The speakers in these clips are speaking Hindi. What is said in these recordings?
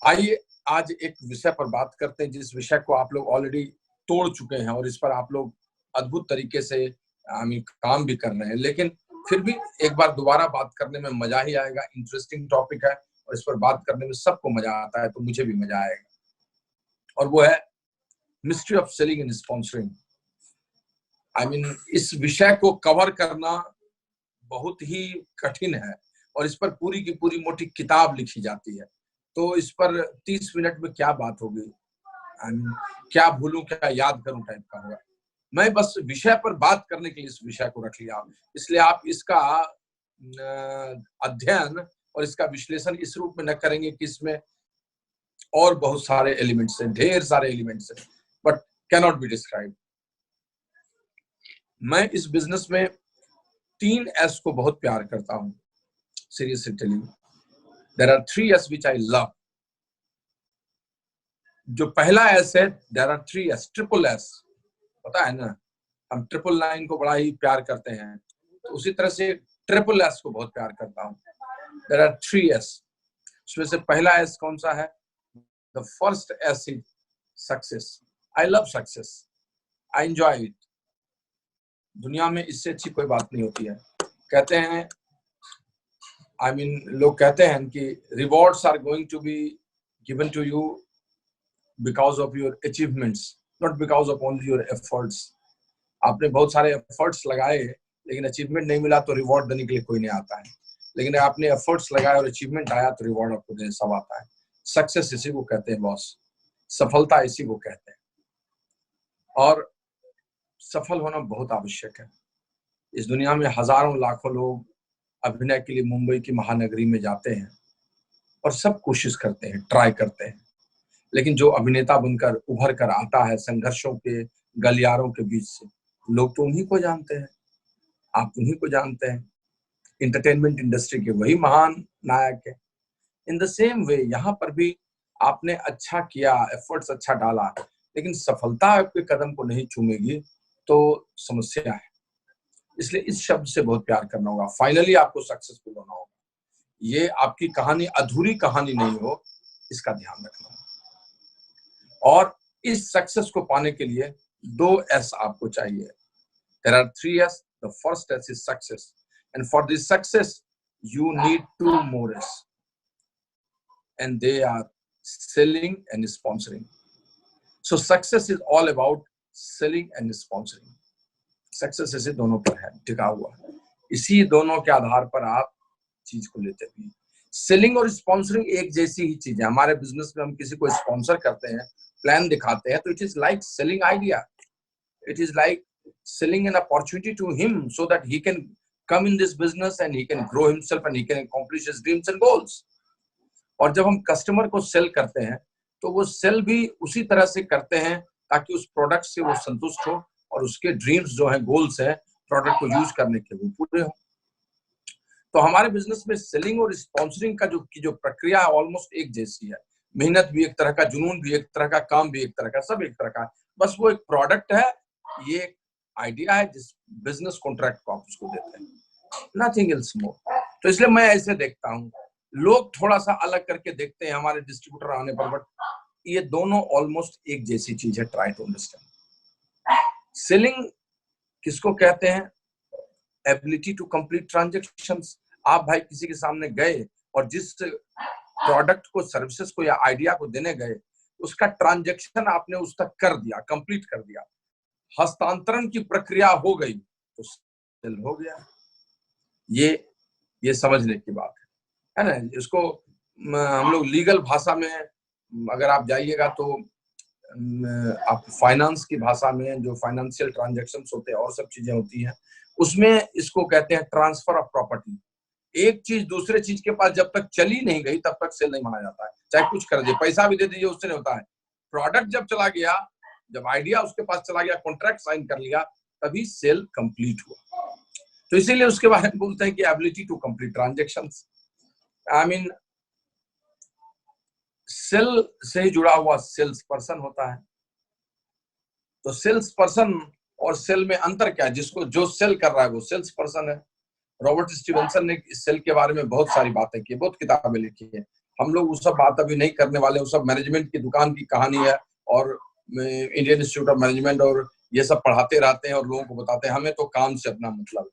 आइए आज एक विषय पर बात करते हैं, जिस विषय को आप लोग ऑलरेडी तोड़ चुके हैं और इस पर आप लोग अद्भुत तरीके से काम भी कर रहे हैं, लेकिन फिर भी एक बार दोबारा बात करने में मजा ही आएगा। इंटरेस्टिंग टॉपिक है और इस पर बात करने में सबको मजा आता है, तो मुझे भी मजा आएगा। और वो है mystery of selling and sponsoring. इस विषय को कवर करना बहुत ही कठिन है और इस पर पूरी की पूरी मोटी किताब लिखी जाती है। तो इस पर 30 मिनट में क्या बात होगी, क्या भूलूं क्या याद करूं टाइप का होगा। मैं बस विषय पर बात करने के लिए इस विषय को रख लिया, इसलिए आप इसका अध्ययन और इसका विश्लेषण इस रूप में न करेंगे कि इसमें और बहुत सारे एलिमेंट्स हैं, ढेर सारे एलिमेंट्स हैं, बट कैनॉट बी डिस्क्राइब। मैं इस बिजनेस में 3 S को बहुत प्यार करता हूं। Seriously telling, there are 3 S which I love. जो पहला S है, there are 3 S, triple S, पता है ना, हम 999 को बड़ा ही प्यार करते हैं, तो उसी तरह से ट्रिपल S को बहुत प्यार करता हूं। There are 3 S। उसमें से पहला S कौन सा है? The first S is success. I love success, I enjoy it. दुनिया में इससे अच्छी कोई बात नहीं होती है। कहते हैं, लोग कहते हैं कि rewards are going to be given to you because of your achievements, not because of only your efforts. आपने बहुत सारे एफर्ट्स लगाए लेकिन अचीवमेंट नहीं मिला तो रिवॉर्ड देने के लिए कोई नहीं आता है, लेकिन आपने एफर्ट्स लगाए और अचीवमेंट आया तो रिवॉर्ड आपको देने सब आता है। सक्सेस इसी को कहते हैं बॉस, सफलता इसी को कहते हैं। और सफल होना बहुत आवश्यक है। इस दुनिया में हजारों लाखों लोग अभिनय के लिए मुंबई की महानगरी में जाते हैं और सब कोशिश करते हैं, ट्राई करते हैं, लेकिन जो अभिनेता बनकर उभर कर आता है संघर्षों के गलियारों के बीच से, लोग तो उन्हीं को जानते हैं, आप उन्हीं को जानते हैं। एंटरटेनमेंट इंडस्ट्री के वही महान नायक है। इन द सेम वे यहाँ पर भी आपने अच्छा किया, एफर्ट्स अच्छा डाला, लेकिन सफलता आपके कदम को नहीं चूमेगी तो समस्या है। इसलिए इस शब्द से बहुत प्यार करना होगा। फाइनली आपको सक्सेसफुल होना होगा। ये आपकी कहानी अधूरी कहानी नहीं हो, इसका ध्यान रखना होगा। और इस सक्सेस को पाने के लिए 2 S आपको चाहिए। There are 3 S. The first S is success, and for this success you need 2 more S, and they are selling and sponsoring. So success is all about selling and sponsoring. Success ऐसे दोनों पर है, टिका हुआ है। इसी दोनों के आधार पर आप चीज को लेते हैं। सेलिंग और स्पॉन्सरिंग एक जैसी ही चीज है। हमारे बिजनेस में हम किसी को स्पॉन्सर करते हैं, प्लान दिखाते हैं, तो it is like selling idea, it is like selling an opportunity to him so that he can come in this business and he can grow himself and he can accomplish his dreams and goals. और जब हम कस्टमर को सेल करते हैं तो वो सेल भी उसी तरह से करते हैं ताकि उस प्रोडक्ट से वो संतुष्ट हो और उसके ड्रीम्स जो हैं, गोल्स हैं, प्रोडक्ट को यूज करने के वो पूरे हो। तो हमारे बिजनेस में सेलिंग और स्पॉन्सरिंग का जो प्रक्रिया है ऑलमोस्ट एक जैसी है। मेहनत भी एक तरह का, जुनून भी एक तरह का, काम भी एक तरह का, सब एक तरह का, बस वो एक प्रोडक्ट है, ये आइडिया है जिस बिजनेस कॉन्ट्रैक्ट को आप उसको देते हैं, नथिंग एल्स मोर। तो इसलिए मैं ऐसे देखता हूँ। लोग थोड़ा सा अलग करके देखते हैं हमारे डिस्ट्रीब्यूटर आने पर, बट ये दोनों ऑलमोस्ट एक जैसी चीज है। Try to understand. सेलिंग किसको कहते हैं? Ability to complete transactions. आप भाई किसी के सामने गए और जिस प्रोडक्ट को, सर्विसेज को या आइडिया को देने गए, उसका ट्रांजेक्शन आपने उस तक कर दिया, कंप्लीट कर दिया, हस्तांतरण की प्रक्रिया हो गई तो सेल हो गया। ये समझने की बात है ना। इसको हम लोग लीगल भाषा में अगर आप जाइएगा तो आप फाइनेंस की भाषा में जो फाइनेंशियल ट्रांजैक्शंस होते हैं और सब चीजें होती हैं, उसमें इसको कहते हैं ट्रांसफर ऑफ प्रॉपर्टी। एक चीज दूसरे चीज के पास जब तक चली नहीं गई तब तक सेल नहीं माना जाता है, चाहे कुछ कर दे, पैसा भी दे दीजिए, उससे नहीं होता है। प्रोडक्ट जब चला गया, जब आइडिया उसके पास चला गया, कॉन्ट्रैक्ट साइन कर लिया, तभी सेल कंप्लीट हुआ। तो इसीलिए उसके बारे में बोलते हैं कि ability to complete transactions. Sale से जुड़ा हुआ सेल्स पर्सन होता है। तो सेल्स पर्सन और सेल में अंतर क्या है? जिसको जो सेल कर रहा है वो सेल्स पर्सन है। रॉबर्ट स्टीवेंसन ने इस सेल के बारे में बहुत सारी बातें की, बहुत किताबें लिखी है। हम लोग वो सब बात अभी नहीं करने वाले, वो सब मैनेजमेंट की दुकान की कहानी है, और इंडियन इंस्टीट्यूट ऑफ मैनेजमेंट और ये सब पढ़ाते रहते हैं और लोगों को बताते हैं, हमें तो काम से अपना मतलब।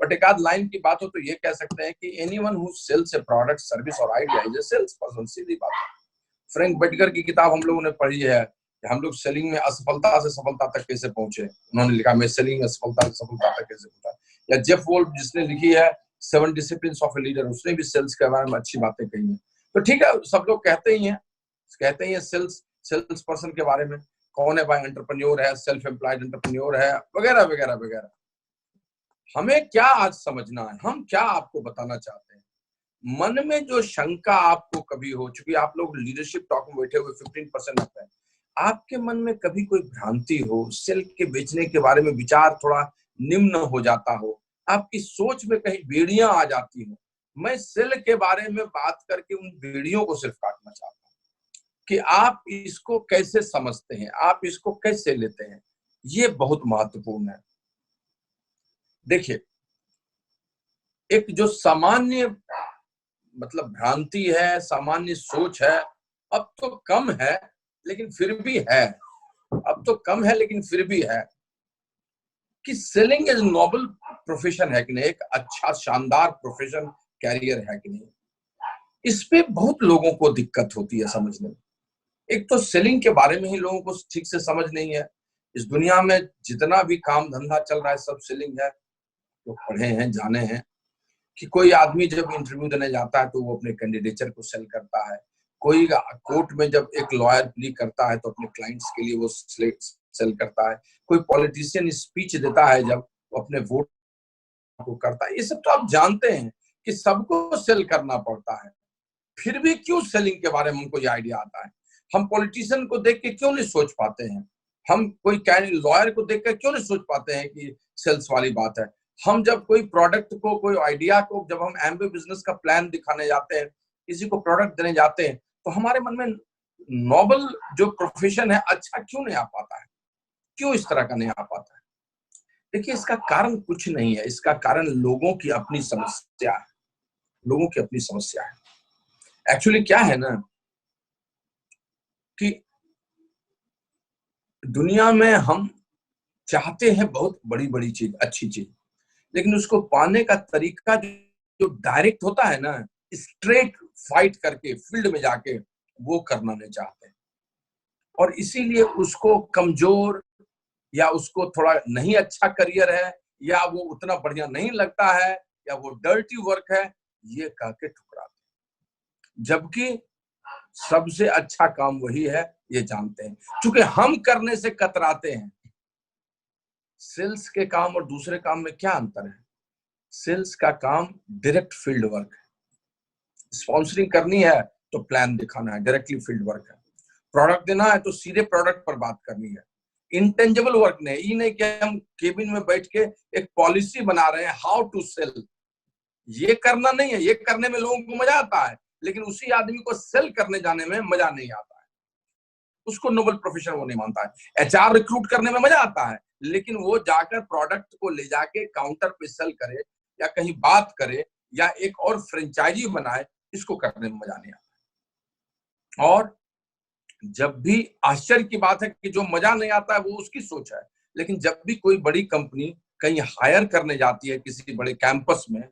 बट एक आध लाइन की बात हो तो ये कह सकते हैं कि anyone who sells a product, service और idea is a sales person, सीधी बात है। फ्रैंक बेटकर की किताब हम लोगों ने पढ़ी है कि हम लोग सेलिंग में असफलता से सफलता तक कैसे पहुंचे। उन्होंने लिखा मैं सेलिंग असफलता से सफलता तक कैसे पहुंचा। या जेफ वोल्फ जिसने लिखी है 7 डिसिप्लिन्स ऑफ ए लीडर, उसने भी सेल्स के बारे में अच्छी बातें कही हैं। तो ठीक है, सब लोग कहते ही हैं सेल्स पर्सन के बारे में, कौन है भाई, एंटरप्रेन्योर है, सेल्फ एम्प्लॉयड एंटरप्रेन्योर है, वगैरह वगैरह वगैरह। हमें क्या आज समझना है, हम क्या आपको बताना चाहते हैं? मन में जो शंका आपको कभी हो, चूंकि आप लोग लीडरशिप टॉक में बैठे हुए 15% है, आपके मन में कभी कोई भ्रांति हो, सेल के बेचने के बारे में विचार थोड़ा निम्न हो जाता हो, आपकी सोच में कहीं बेड़ियां आ जाती हो, मैं सेल के बारे में बात करके उन बेड़ियों को सिर्फ काटना चाहता हूं कि आप इसको कैसे समझते हैं, आप इसको कैसे लेते हैं। ये बहुत महत्वपूर्ण है। देखिए, एक जो सामान्य मतलब भ्रांति है, सामान्य सोच है, अब तो कम है लेकिन फिर भी है, अब तो कम है लेकिन फिर भी है, कि सेलिंग इज नोबल प्रोफेशन है कि नहीं, एक अच्छा शानदार प्रोफेशन, कैरियर है कि नहीं। इस पे बहुत लोगों को दिक्कत होती है समझने में। एक तो सेलिंग के बारे में ही लोगों को ठीक से समझ नहीं है। इस दुनिया में जितना भी काम धंधा चल रहा है सब सेलिंग है। तो पढ़े हैं, जाने हैं कि कोई आदमी जब इंटरव्यू देने जाता है तो वो अपने कैंडिडेचर को सेल करता है। कोई कोर्ट में जब एक लॉयर प्ली करता है तो अपने क्लाइंट्स के लिए वो सेल करता है। कोई पॉलिटिशियन स्पीच देता है जब वो अपने वोट को करता है। ये सब तो आप जानते हैं कि सबको सेल करना पड़ता है। फिर भी क्यों सेलिंग के बारे में हमको ये आइडिया आता है? हम पॉलिटिशियन को देख के क्यों नहीं सोच पाते हैं? हम कोई लॉयर को देख कर क्यों नहीं सोच पाते हैं कि सेल्स वाली बात है? हम जब कोई प्रोडक्ट को, कोई आइडिया को, जब हम एमबी बिजनेस का प्लान दिखाने जाते हैं, किसी को प्रोडक्ट देने जाते हैं, तो हमारे मन में नोबल जो प्रोफेशन है अच्छा क्यों नहीं आ पाता है? क्यों इस तरह का नहीं आ पाता है? देखिए, इसका कारण कुछ नहीं है, इसका कारण लोगों की अपनी समस्या है। लोगों की अपनी समस्या है। एक्चुअली क्या है ना कि दुनिया में हम चाहते हैं बहुत बड़ी बड़ी चीज, अच्छी चीज, लेकिन उसको पाने का तरीका जो डायरेक्ट होता है ना, स्ट्रेट फाइट करके फील्ड में जाके, वो करना नहीं चाहते। और इसीलिए उसको कमजोर, या उसको थोड़ा नहीं अच्छा करियर है, या वो उतना बढ़िया नहीं लगता है, या वो डर्टी वर्क है, ये कह के ठुकराते। जबकि सबसे अच्छा काम वही है, ये जानते हैं। क्योंकि हम करने से कतराते हैं। सेल्स के काम और दूसरे काम में क्या अंतर है? सेल्स का काम डायरेक्ट फील्ड वर्क है। स्पॉन्सरिंग करनी है तो प्लान दिखाना है, डायरेक्टली फील्ड वर्क है। प्रोडक्ट देना है तो सीधे प्रोडक्ट पर बात करनी है। इंटेंजिबल वर्क नहीं, ये नहीं कि हम केबिन में बैठ के एक पॉलिसी बना रहे हैं हाउ टू सेल, ये करना नहीं है। ये करने में लोगों को मजा आता है, लेकिन उसी आदमी को सेल करने जाने में मजा नहीं आता है। उसको नोबल प्रोफेशन वो नहीं मानता है। एचआर रिक्रूट करने में मजा आता है, लेकिन वो जाकर प्रोडक्ट को ले जाके काउंटर पे सेल करे, या कहीं बात करे, या एक और फ्रेंचाइजी बनाए, इसको करने में मजा नहीं आता। और जब भी आश्चर्य की बात है कि जो मजा नहीं आता है वो उसकी सोच है, लेकिन जब भी कोई बड़ी कंपनी कहीं हायर करने जाती है किसी बड़े कैंपस में,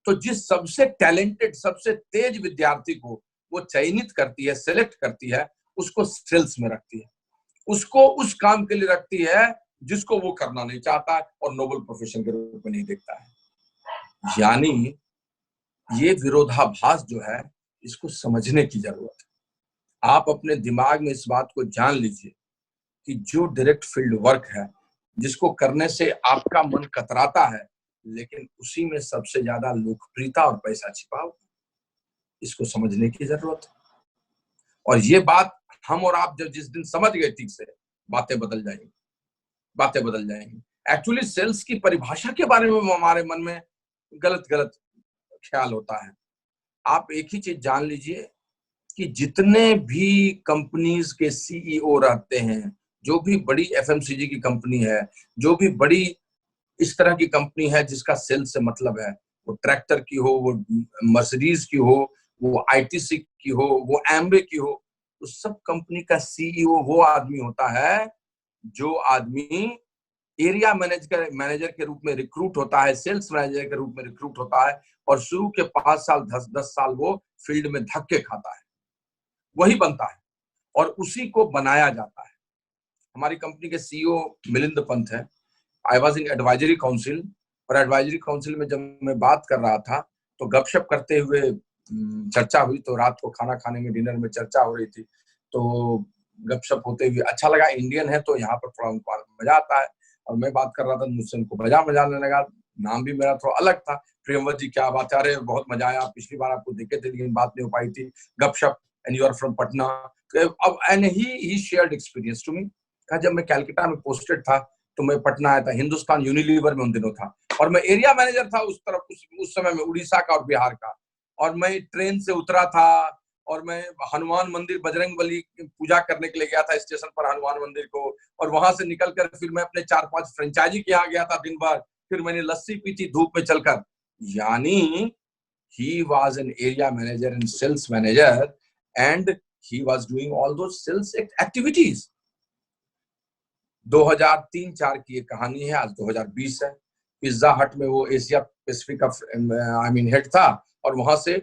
तो जिस सबसे टैलेंटेड, सबसे तेज विद्यार्थी को वो चयनित करती है, सेलेक्ट करती है, उसको सेल्स में रखती है, उसको उस काम के लिए रखती है जिसको वो करना नहीं चाहता है और नोबल प्रोफेशन के रूप में नहीं देखता है। यानी ये विरोधाभास जो है, इसको समझने की जरूरत है। आप अपने दिमाग में इस बात को जान लीजिए कि जो डायरेक्ट फील्ड वर्क है, जिसको करने से आपका मन कतराता है, लेकिन उसी में सबसे ज्यादा लोकप्रियता और पैसा छिपा हुआ, इसको समझने की जरूरत है। और ये बात हम और आप जब जिस दिन समझ गए ठीक से, बातें बदल जाएंगी, बातें बदल जाएंगी। एक्चुअली सेल्स की परिभाषा के बारे में हमारे मन में गलत गलत ख्याल होता है। आप एक ही चीज जान लीजिए कि जितने भी कंपनीज के सीईओ रहते हैं, जो भी बड़ी एफएमसीजी की कंपनी है, जो भी बड़ी इस तरह की कंपनी है जिसका सेल्स से मतलब है, वो ट्रैक्टर की हो, वो मर्सिडीज की हो, वो आईटीसी की हो, वो एमवे की हो, तो सब कंपनी का सीईओ वो आदमी होता है जो आदमी एरिया मैनेजर के रूप में रिक्रूट होता है, सेल्स मैनेजर के रूप में रिक्रूट होता है, और शुरू के 5 साल 10 साल वो फील्ड में धक्के खाता है, वही बनता है और उसी को बनाया जाता है। हमारी कंपनी के सीईओ मिलिंद पंत है। I was in advisory council, और एडवाइजरी काउंसिल में जब मैं बात कर रहा था तो गपशप करते हुए चर्चा हुई, तो रात को खाना खाने में, डिनर में चर्चा हो रही थी, तो गपशप होते हुए अच्छा लगा। इंडियन है तो यहाँ पर थोड़ा उनको मजा आता है, और मैं बात कर रहा था, मुझसे उनको मजा आने लगा। नाम भी मेरा थोड़ा अलग था, प्रियंवत जी क्या बात है, अरे बहुत मजा आया, पिछली बार आपको देखे थे लेकिन बात नहीं हो पाई थी, गपशप, and you are from Patna. अब and he shared experience to me. कहा जब मैं कैलकाटा में पोस्टेड था तो मैं पटना आया था, हिंदुस्तान यूनिलीवर में उन दिनों था, और मैं एरिया मैनेजर था उस तरफ, उस समय में उड़ीसा का और बिहार का। और मैं ट्रेन से उतरा था और मैं हनुमान मंदिर, बजरंगबली पूजा करने के लिए गया था स्टेशन पर हनुमान मंदिर को, और वहां से निकलकर फिर मैं अपने 4-5 फ्रेंचाइजी के यहाँ गया था दिन भर, फिर मैंने लस्सी पी थी धूप में चलकर। यानी he was an area manager and sales manager, and he was doing all those sales activities। 2003-4 की ये कहानी है, आज 2020 है। पिज्जा हट में वो एशिया पैसिफिक का हेड था, और वहां से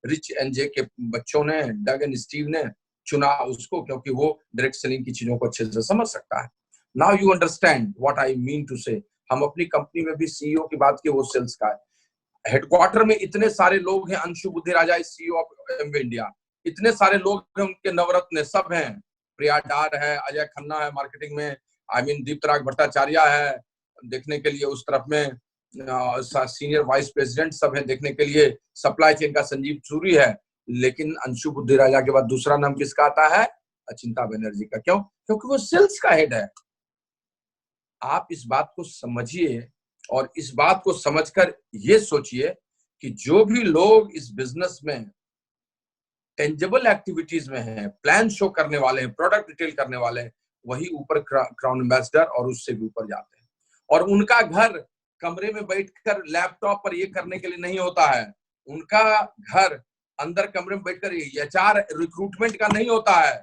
रिच एंड जे के बच्चों ने, डग एंड स्टीव ने चुना उसको, क्योंकि वो डायरेक्ट सेलिंग की चीजों को अच्छे से समझ सकता है। Now you understand what I mean to say. हम अपनी कंपनी में भी सीईओ की बात की, वो सेल्स का है। हेडक्वार्टर में इतने सारे लोग हैं, अंशु बुद्धि राजा सीईओ ऑफ एमवे इंडिया, इतने सारे लोग हैं, उनके नवरत्न सब हैं, प्रिया डार है, अजय खन्ना है मार्केटिंग में, दीप्तराग भट्टाचार्य है देखने के लिए उस तरफ में, सीनियर वाइस प्रेसिडेंट सब है देखने के लिए, सप्लाई चेन का संजीव सूरी है। लेकिन अंशु बुद्धि राजा के बाद दूसरा नाम किसका आता है? अचिंता बनर्जी का। क्यों? क्योंकि वो सेल्स का हेड है। आप इस बात को समझिए, और इस बात को समझकर ये सोचिए कि जो भी लोग इस बिजनेस में टेंजेबल एक्टिविटीज में हैं, प्लान शो करने वाले हैं, प्रोडक्ट डिटेल करने वाले हैं, वही ऊपर क्राउन एम्बेसडर और उससे भी ऊपर जाते हैं। और उनका घर कमरे में बैठकर लैपटॉप पर ये करने के लिए नहीं होता है, उनका घर अंदर कमरे में बैठकर एचआर रिक्रूटमेंट का नहीं होता है।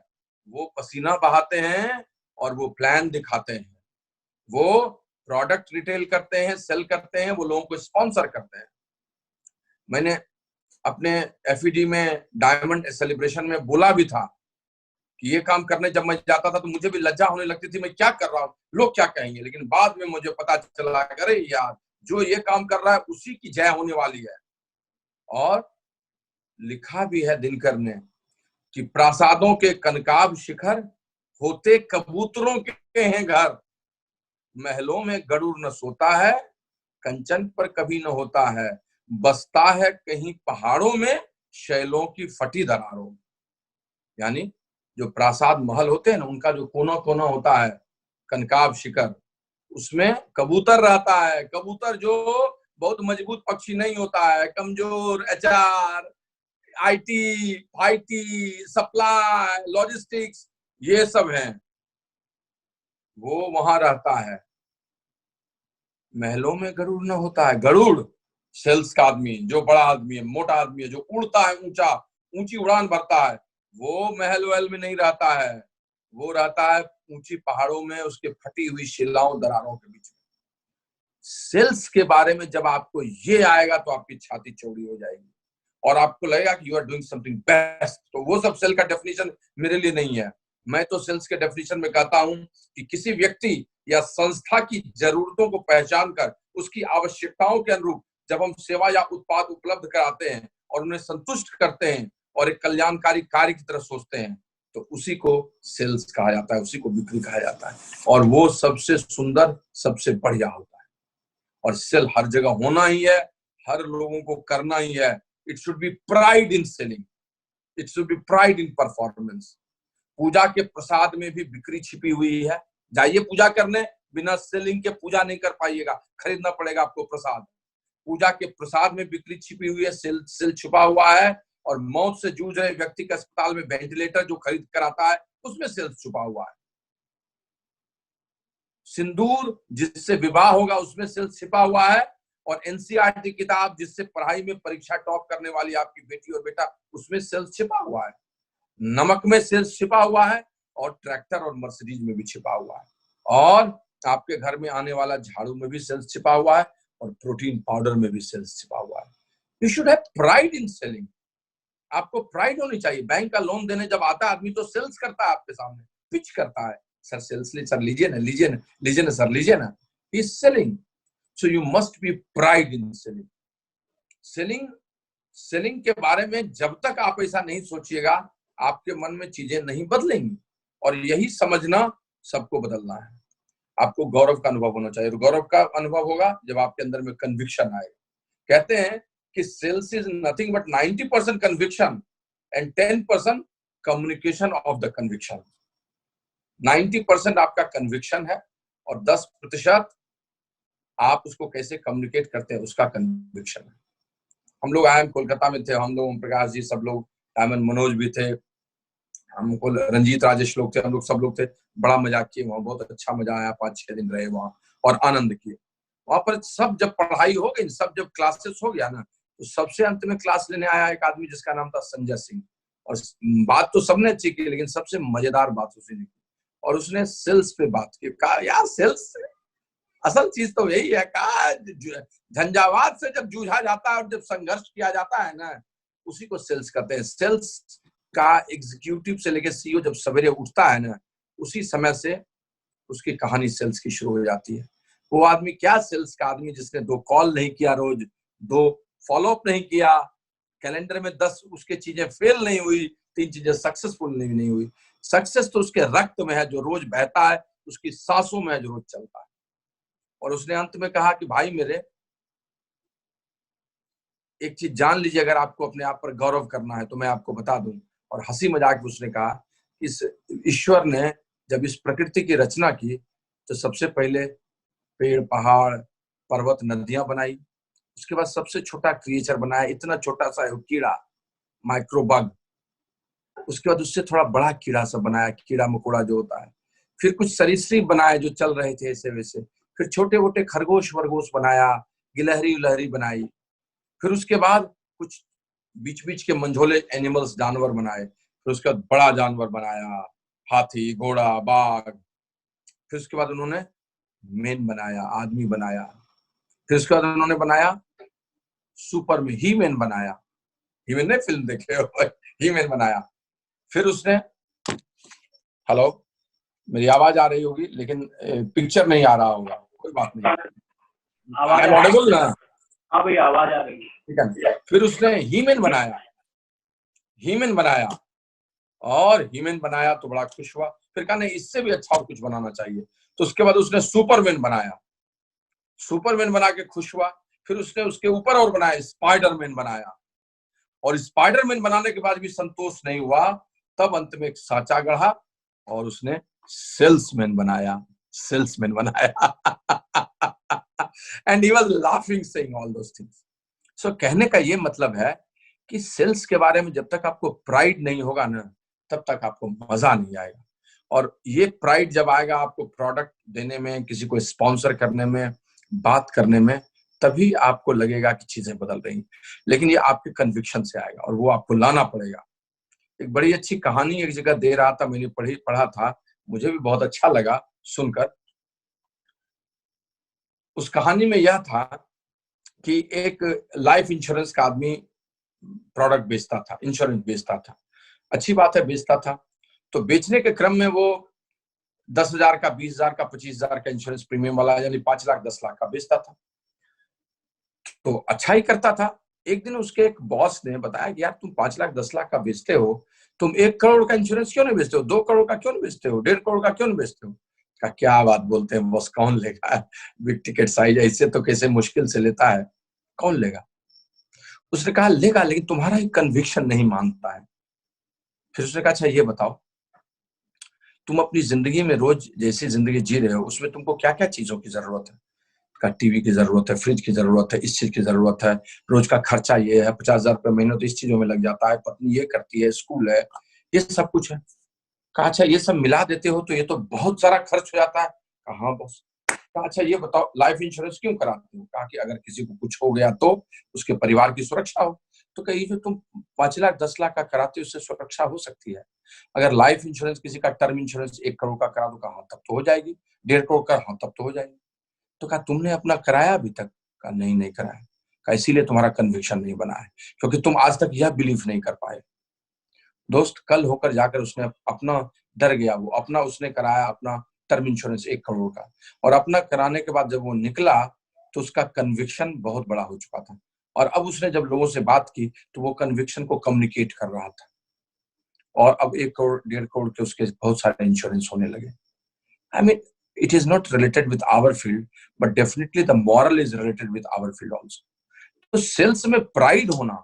वो पसीना बहाते हैं और वो प्लान दिखाते हैं, वो प्रोडक्ट रिटेल करते हैं, सेल करते हैं, वो लोगों को स्पॉन्सर करते हैं। मैंने अपने एफईडी में डायमंड सेलिब्रेशन में बोला भी था कि ये काम करने जब मैं जाता था तो मुझे भी लज्जा होने लगती थी, मैं क्या कर रहा हूँ, लोग क्या कहेंगे। लेकिन बाद में मुझे पता चला, अरे यार जो ये काम कर रहा है उसी की जय होने वाली है। और लिखा भी है दिनकर ने कि प्रासादों के कनकाब शिखर होते कबूतरों के हैं घर, महलों में गरुड़ न सोता है, कंचन पर कभी न होता है, बसता है कहीं पहाड़ों में, शैलों की फटी दरारों। यानी जो प्रासाद महल होते हैं ना, उनका जो कोना कोना होता है, कनकाब शिखर, उसमें कबूतर रहता है। कबूतर जो बहुत मजबूत पक्षी नहीं होता है, कमजोर, एचआर, आईटी, फाईटी, सप्लाई, लॉजिस्टिक्स, ये सब हैं, वो वहां रहता है। महलों में गरुड़ न होता है। गरुड़ सेल्स का आदमी, जो बड़ा आदमी है, मोटा आदमी है, जो उड़ता है, ऊंचा, ऊंची उड़ान भरता है, वो महल वहल में नहीं रहता है, वो रहता है ऊंची पहाड़ों में, उसके फटी हुई शिलाओं दरारों के बीच में। सेल्स के बारे में जब आपको ये आएगा तो आपकी छाती चौड़ी हो जाएगी और आपको लगेगा कि you are doing something best. तो वो सब सेल का डेफिनेशन मेरे लिए नहीं है। मैं तो सेल्स के डेफिनेशन में कहता हूं कि किसी व्यक्ति या संस्था की जरूरतों को पहचान कर उसकी आवश्यकताओं के अनुरूप जब हम सेवा या उत्पाद उपलब्ध कराते हैं और उन्हें संतुष्ट करते हैं और एक कल्याणकारी कार्य की तरह सोचते हैं, तो उसी को सेल्स कहा जाता है, उसी को बिक्री कहा जाता है। और वो सबसे सुंदर, सबसे बढ़िया होता है। और सेल हर जगह होना ही है, हर लोगों को करना ही है। It should be pride in selling, it should be pride in performance. पूजा के प्रसाद में भी बिक्री छिपी हुई है। जाइए पूजा करने, बिना सेलिंग के पूजा नहीं कर पाइएगा, खरीदना पड़ेगा आपको प्रसाद। पूजा के प्रसाद में बिक्री छिपी हुई है, सेल छुपा हुआ है। और मौत से जूझ रहे व्यक्ति का अस्पताल में वेंटिलेटर जो खरीद कर आता है, उसमें सेल्स छुपा हुआ है। सिंदूर जिससे विवाह होगा, उसमें सेल्स छिपा हुआ है। और एनसीईआरटी किताब जिससे पढ़ाई में परीक्षा टॉप करने वाली आपकी बेटी और बेटा, उसमें सेल्स छिपा हुआ है। नमक में सेल्स छिपा हुआ है और ट्रैक्टर और मर्सिडीज में भी छिपा हुआ है, और आपके घर में आने वाला झाड़ू में भी सेल्स छिपा हुआ है, और प्रोटीन पाउडर में भी सेल्स छिपा हुआ है। You should have pride in selling. आपको प्राइड होनी चाहिए। बैंक का लोन देने जब आता है आदमी तो सेल्स करता है, आपके सामने पिच करता है, सर सेल्स लीजिए, सर लीजिए ना, लीजिए ना, लीजिए ना सर, लीजिए ना। He is selling. So you must be pride in selling. Selling selling के बारे में जब तक आप ऐसा नहीं सोचिएगा, आपके मन में चीजें नहीं बदलेंगी। और यही समझना सबको बदलना है। आपको गौरव का अनुभव होना चाहिए, और गौरव का अनुभव होगा जब आपके अंदर में कन्विक्शन आएगा। कहते हैं कि sales is nothing but 90% conviction and 10% communication of the conviction. 90% आपका कन्विक्शन है और 10% आप उसको कैसे कम्युनिकेट करते हैं उसका कन्विक्शन है। हम लोग आए कोलकाता में थे, हम लोग ओम प्रकाश जी, सब लोग, डायमंड मनोज भी थे, हमको रंजीत राजेश लोग थे, हम लोग सब लोग थे। बड़ा मजाक किए वहाँ, बहुत अच्छा मजा आया। 5-6 दिन रहे वहाँ और आनंद किए वहां पर। सब जब पढ़ाई हो गई, सब जब क्लासेस हो गया ना, तो सबसे अंत में क्लास लेने आया एक आदमी जिसका नाम था संजय सिंह। और बात तो सबने अच्छी की, लेकिन सबसे मजेदार बात उसने की, और उसने सेल्स पे बात की। कहा यार सेल्स असल चीज तो यही है। कहा झंझावात से जब जूझा जाता है और जब संघर्ष किया जाता है ना, उसी को सेल्स कहते हैं। सेल्स का एग्जीक्यूटिव से लेकर सीईओ जब सवेरे उठता है ना, उसी समय से उसकी कहानी सेल्स की शुरू हो जाती है। वो आदमी क्या सेल्स का आदमी जिसने 2 कॉल नहीं किया रोज, 2 फॉलोअप नहीं किया, कैलेंडर में 10 उसके चीजें फेल नहीं हुई, 3 चीजें सक्सेसफुल नहीं हुई। सक्सेस तो उसके रक्त में है जो रोज बहता है, उसकी सांसों में है जो रोज चलता है। और उसने अंत में कहा कि भाई मेरे, एक चीज जान लीजिए, अगर आपको अपने आप पर गौरव करना है तो मैं आपको बता दूं। और हंसी मजाक में उसने कहा, इस ईश्वर ने जब इस प्रकृति की रचना की तो सबसे पहले पेड़, पहाड़, पर्वत, नदियां बनाई। उसके बाद सबसे छोटा क्रिएचर बनाया, इतना छोटा सा कीड़ा, माइक्रोबग। उसके बाद उससे थोड़ा बड़ा कीड़ा सा बनाया, कीड़ा मकोड़ा जो होता है। फिर कुछ सरीसृप बनाए जो चल रहे थे ऐसे वैसे। फिर छोटे मोटे खरगोश वरगोश बनाया, गिलहरी उलहरी बनाई। फिर उसके बाद कुछ बीच बीच के मंझोले एनिमल्स, जानवर बनाए। फिर उसके बाद बड़ा जानवर बनाया, हाथी, घोड़ा, बाघ। फिर उसके बाद उन्होंने मैन बनाया, आदमी बनाया। फिर उसके बाद उन्होंने बनाया सुपर में, ही मैन बनाया। ही मैन ने फिल्म देखे हो, ही मैन बनाया। फिर उसने, हेलो, मेरी आवाज आ रही होगी लेकिन पिक्चर नहीं आ रहा होगा, कोई बात नहीं। आई एम ऑडिबल ना? हाँ भैया आवाज आ रही है। ठीक है। फिर उसने हीमैन बनाया, हीमैन बनाया, और हीमैन बनाया तो बड़ा खुश हुआ। फिर कहा नहीं, इससे भी अच्छा और कुछ बनाना चाहिए। तो उसके बाद उसने सुपरमैन बनाया, सुपरमैन बना के खुश हुआ। फिर उसने उसके ऊपर और बनाया, स्पाइडरमैन बनाया। और स्पाइडरमैन बनाने के बाद भी संतोष नहीं हुआ, तब अंत में एक सांचा गढ़ा और उसने सेल्समैन बनाया, सेल्समैन बनाया। And he was laughing saying all those things. So कहने का ये मतलब है कि सेल्स के बारे में जब तक आपको प्राइड नहीं होगा ना, तब तक आपको मजा नहीं आएगा। और ये प्राइड जब आएगा आपको प्रोडक्ट देने में, किसी को स्पॉन्सर करने में, बात करने में, तभी आपको लगेगा कि चीजें बदल रही। लेकिन ये आपके कन्विक्शन से आएगा और वो आपको लाना पड़ेगा। एक बड़ी अच्छी कहानी एक जगह दे रहा था, मैंने पढ़ा था, मुझे भी बहुत अच्छा लगा सुनकर। उस कहानी में यह था कि एक लाइफ इंश्योरेंस का आदमी प्रोडक्ट बेचता था, इंश्योरेंस बेचता था। अच्छी बात है, बेचता था। तो बेचने के क्रम में वो 10,000 का, 20,000 का, 25,000 का इंश्योरेंस प्रीमियम वाला, यानी 5 लाख 10 लाख का बेचता था। तो अच्छा ही करता था। एक दिन उसके एक बॉस ने बताया कि यार तुम 5 लाख 10 लाख का बेचते हो, तुम 1 करोड़ का इंश्योरेंस क्यों नहीं बेचते हो, 2 करोड़ का क्यों नहीं बेचते हो, 1.5 करोड़ का क्यों नहीं बेचते हो? कहा क्या बात बोलते हैं बॉस, कौन लेगा बिग टिकट साइज, ऐसे तो कैसे मुश्किल से लेता है, कौन लेगा? उसने कहा लेगा, लेकिन तुम्हारा ही कन्विक्शन नहीं मानता है। फिर उसने कहा अच्छा ये बताओ, तुम अपनी जिंदगी में रोज जैसी जिंदगी जी रहे हो उसमें तुमको क्या क्या चीजों की जरूरत है? का टीवी की जरूरत है, फ्रिज की जरूरत है, इस चीज की जरूरत है, रोज का खर्चा ये है, 50,000 रुपये महीने तो इस चीजों में लग जाता है, पत्नी ये करती है, स्कूल है, ये सब कुछ है। कहा अच्छा ये सब मिला देते हो तो ये तो बहुत सारा खर्च हो जाता है। कहा हाँ बॉस, कहा अच्छा ये बताओ लाइफ इंश्योरेंस क्यों कराते हो? कहा कि अगर किसी को कुछ हो गया तो उसके परिवार की सुरक्षा हो। तो कही जो तुम 5 लाख 10 लाख का कराते हो उससे सुरक्षा हो सकती है, अगर लाइफ इंश्योरेंस किसी का टर्म इंश्योरेंस 1 करोड़ का करा दो, कहा तब तो हो जाएगी, 1.5 करोड़ का, हाँ तब तो हो जाएगी। तो कहा तुमने अपना कराया अभी तक? कहा नहीं नहीं कराया। कहा इसीलिए तुम्हारा कन्विक्शन नहीं बना है, क्योंकि तुम आज तक यह बिलीव नहीं कर पाए। दोस्त कल होकर जाकर उसने अपना डर गया, वो अपना उसने कराया अपना टर्म इंश्योरेंस 1 करोड़ का, और अपना कराने के बाद जब वो निकला तो उसका कन्विक्शन बहुत बड़ा हो चुका था, और अब उसने जब लोगों से बात की तो वो कन्विक्शन को कम्युनिकेट कर रहा था, और अब 1 करोड़ 1.5 करोड़ के उसके बहुत सारे इंश्योरेंस होने लगे। I mean, it is not related with our field, but definitely the moral is related with our field also. तो सेल्स में प्राइड होना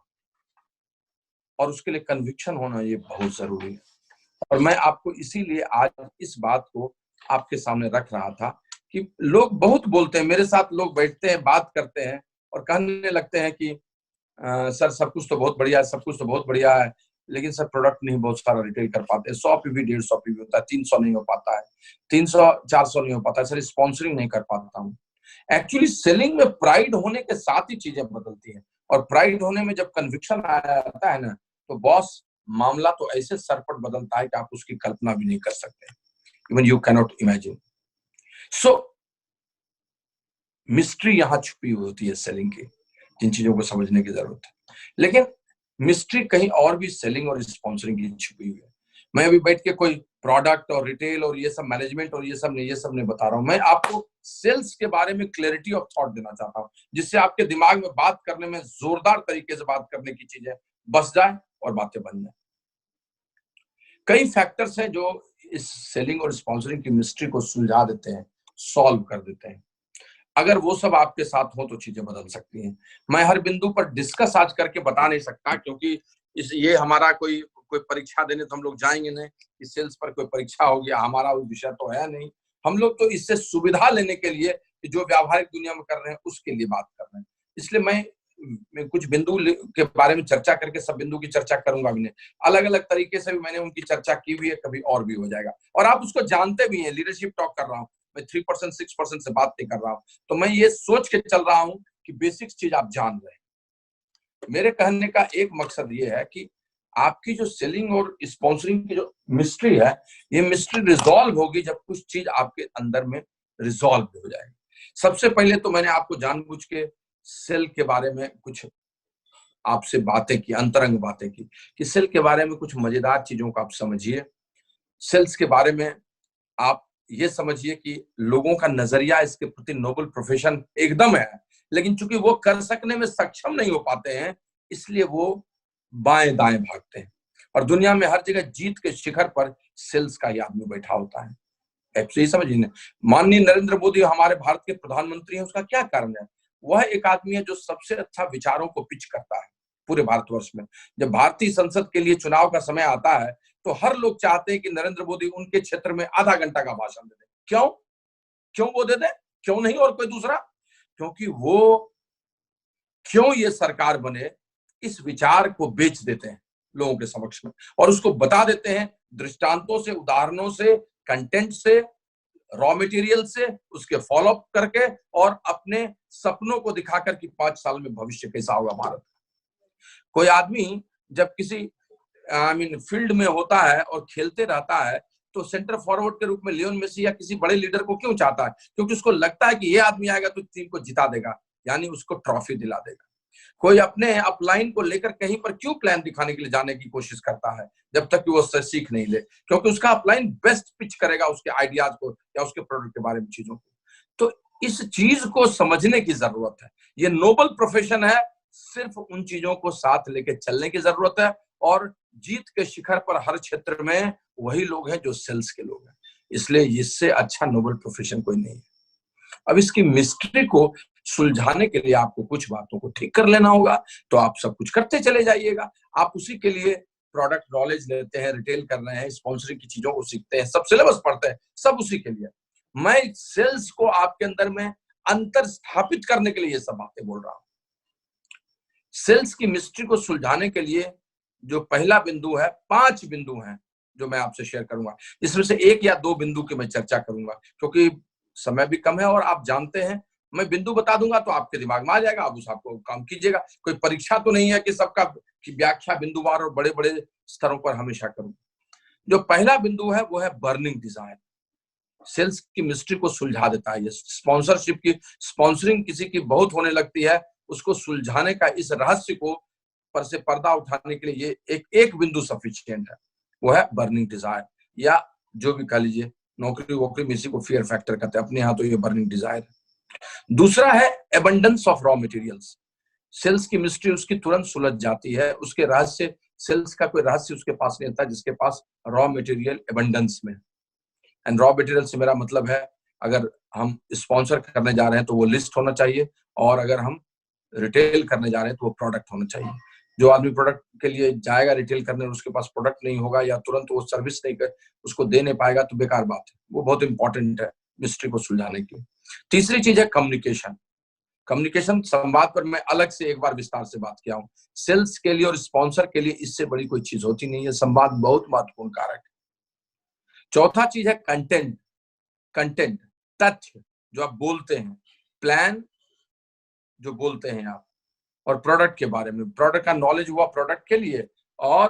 और उसके लिए कन्विक्शन होना ये बहुत जरूरी है। और मैं आपको इसीलिए आज इस बात को आपके सामने रख रहा था कि लोग बहुत बोलते हैं, मेरे साथ लोग बैठते हैं, बात करते हैं और कहने लगते हैं कि सर सब कुछ तो बहुत बढ़िया है, सब कुछ तो बहुत बढ़िया है, लेकिन सर प्रोडक्ट नहीं बहुत सारा रिटेल कर पाते, 100 पे भी 150 पे भी होता है, 300 नहीं हो पाता है, 300 400 नहीं हो पाता है, सर स्पॉन्सरिंग नहीं कर पाता हूँ। एक्चुअली सेलिंग में प्राइड होने के साथ ही चीजें बदलती हैं, और प्राइड होने में जब कन्विक्शन आ जाता है ना, तो बॉस मामला तो ऐसे सरपट बदलता है कि आप उसकी कल्पना भी नहीं कर सकते, even you cannot imagine. So mystery यहां छुपी हुई होती है सेलिंग की, जिन चीजों को समझने की जरूरत है। लेकिन मिस्ट्री कहीं और भी सेलिंग और स्पॉन्सरिंग की छुपी हुई है। मैं अभी बैठ के कोई प्रोडक्ट और रिटेल और ये सब मैनेजमेंट और ये सब नहीं बता रहा हूं, मैं आपको सेल्स के बारे में क्लैरिटी ऑफ थॉट देना चाहता हूं, जिससे आपके दिमाग में बात करने में जोरदार तरीके से बात करने की चीजें बस जाए और बातें बन जाए। कई फैक्टर्स हैं जो इस सेलिंग और स्पॉन्सरिंग की मिस्ट्री को सुलझा देते हैं, सॉल्व कर देते हैं। अगर वो सब आपके साथ हो तो चीजें बदल सकती हैं। मैं हर बिंदु पर डिस्कस आज करके बता नहीं सकता, क्योंकि ये हमारा कोई कोई परीक्षा देने तो हम लोग जाएंगे नहीं, इस सेल्स पर कोई परीक्षा हो गया, हमारा वो विषय तो है नहीं। हम लोग तो इससे सुविधा लेने के लिए जो व्यावहारिक दुनिया में कर रहे हैं उसके लिए बात कर रहे हैं। इसलिए मैं कुछ बिंदु के बारे में चर्चा करके सब बिंदु की चर्चा करूंगा भी नहीं, अलग अलग तरीके से भी मैंने उनकी चर्चा की हुई है, कभी और भी हो जाएगा। और आप उसको जानते भी हैं, लीडरशिप टॉक कर रहा हूँ मैं, 3% 6% से बात नहीं कर रहा हूं, तो मैं ये सोच के चल रहा हूं कि बेसिक्स चीज आप जान रहे हैं। मेरे कहने का एक मकसद ये है कि आपकी जो सेलिंग और स्पॉन्सरिंग की जो मिस्ट्री है, ये मिस्ट्री रिजॉल्व होगी जब कुछ चीज आपके अंदर में रिजॉल्व हो जाएगी। सबसे पहले तो मैंने आपको जानबूझ के सेल के बारे में कुछ आपसे बातें की, अंतरंग बातें की, कि सेल के बारे में कुछ मजेदार चीजों को आप समझिए। सेल्स के बारे में आप ये समझिए कि लोगों का नजरिया इसके प्रति नोबल प्रोफेशन एकदम है, लेकिन चूंकि वो कर सकने में सक्षम नहीं हो पाते हैं, इसलिए वो बाएं दाएं भागते हैं, और दुनिया में हर जगह जीत के शिखर पर सेल्स का ही आदमी बैठा होता है। यही समझिए, माननीय नरेंद्र मोदी हमारे भारत के प्रधानमंत्री हैं, उसका क्या कारण है? वह एक आदमी है जो सबसे अच्छा विचारों को पिच करता है पूरे भारतवर्ष में। जब भारतीय संसद के लिए चुनाव का समय आता है तो हर लोग चाहते हैं कि नरेंद्र मोदी उनके क्षेत्र में आधा घंटा का भाषण दे दे। क्यों क्यों वो दे दे? क्यों नहीं और कोई दूसरा? क्योंकि वो क्यों ये सरकार बने, इस विचार को बेच देते हैं लोगों के समक्ष में, और उसको बता देते हैं दृष्टांतों से, उदाहरणों से, कंटेंट से, रॉ मटेरियल से, उसके फॉलो अप करके, और अपने सपनों को दिखाकर कि 5 साल में भविष्य कैसा होगा भारत। कोई आदमी जब किसी फील्ड में होता है और खेलते रहता है तो सेंटर फॉरवर्ड के रूप में लियोन मेसी या किसी बड़े लीडर को क्यों चाहता है? क्योंकि उसको लगता है कि ये आदमी आएगा तो टीम को जिता देगा, यानी उसको ट्रॉफी दिला देगा। कोई अपने अपलाइन को लेकर कहीं पर क्यों प्लान दिखाने के लिए जाने की कोशिश करता है जब तक कि वो उससे सीख नहीं ले? क्योंकि उसका अपलाइन बेस्ट पिच करेगा उसके आइडियाज को या उसके प्रोडक्ट के बारे में चीजों को। तो इस चीज को समझने की जरूरत है। ये नोबल प्रोफेशन है, सिर्फ उन चीजों को साथ लेके चलने की जरूरत है, और जीत के शिखर पर हर क्षेत्र में वही लोग हैं जो सेल्स के लोग हैं। इसलिए इससे अच्छा नोबल प्रोफेशन कोई नहीं है। अब इसकी मिस्ट्री को सुलझाने के लिए आपको कुछ बातों को ठीक कर लेना होगा, तो आप सब कुछ करते चले जाइएगा। आप उसी के लिए प्रोडक्ट नॉलेज लेते हैं, रिटेल कर रहे हैं, स्पॉन्सरिंग की चीजों को सीखते हैं, सब सिलेबस पढ़ते हैं, सब उसी के लिए। मैं सेल्स को आपके अंदर में अंतर स्थापित करने के लिए ये सब बातें बोल रहा हूं। सेल्स की मिस्ट्री को सुलझाने के लिए जो पहला बिंदु है, 5 बिंदु हैं जो मैं आपसे शेयर करूंगा। इसमें से 1 या 2 बिंदु की मैं चर्चा करूंगा, क्योंकि समय भी कम है और आप जानते हैं मैं बिंदु बता दूंगा तो आपके दिमाग में आ जाएगा, आप उस आपको काम कीजिएगा। कोई परीक्षा तो नहीं है कि सबका की व्याख्या बिंदुवार और बड़े बड़े स्तरों पर हमेशा करूं। जो पहला बिंदु है वो है बर्निंग डिजायर। सेल्स की मिस्ट्री को सुलझा देता है। ये स्पॉन्सरशिप की स्पॉन्सरिंग किसी की बहुत होने लगती है, उसको सुलझाने का, इस रहस्य को पर से पर्दा उठाने के लिए ये एक बिंदु सफिशिएंट है, वो है बर्निंग डिजायर, या जो भी कह लीजिए, नौकरी वोकरी में इसी को फियर फैक्टर कहते हैं, अपने यहाँ तो ये बर्निंग डिजायर है। दूसरा है abundance of raw materials. Sales की मिस्ट्री उसकी तुरंत सुलझ जाती है, उसके रहस्य, सेल्स का कोई रहस्य उसके पास नहीं होता जिसके पास रॉ मटेरियल एबंडेंस में। एंड रॉ मटेरियल से मेरा मतलब है, अगर हम स्पॉन्सर करने जा रहे हैं तो वो लिस्ट होना चाहिए, और अगर हम रिटेल करने जा रहे हैं तो वो प्रोडक्ट होना चाहिए। जो आदमी प्रोडक्ट के लिए जाएगा रिटेल करने और उसके पास प्रोडक्ट नहीं होगा या तुरंत वो सर्विस नहीं कर उसको दे नहीं पाएगा तो बेकार बात है। वो बहुत इंपॉर्टेंट है मिस्ट्री को सुलझाने के लिए। तीसरी चीज है कम्युनिकेशन। कम्युनिकेशन, संवाद पर मैं अलग से एक बार विस्तार से बात किया हूँ। सेल्स के लिए और स्पॉन्सर के लिए इससे बड़ी कोई चीज होती नहीं है, संवाद बहुत महत्वपूर्ण कारक है। चौथा चीज है कंटेंट। कंटेंट, तथ्य जो आप बोलते हैं, प्लान जो बोलते हैं आप, और प्रोडक्ट के बारे में, प्रोडक्ट का नॉलेज हुआ प्रोडक्ट के लिए, और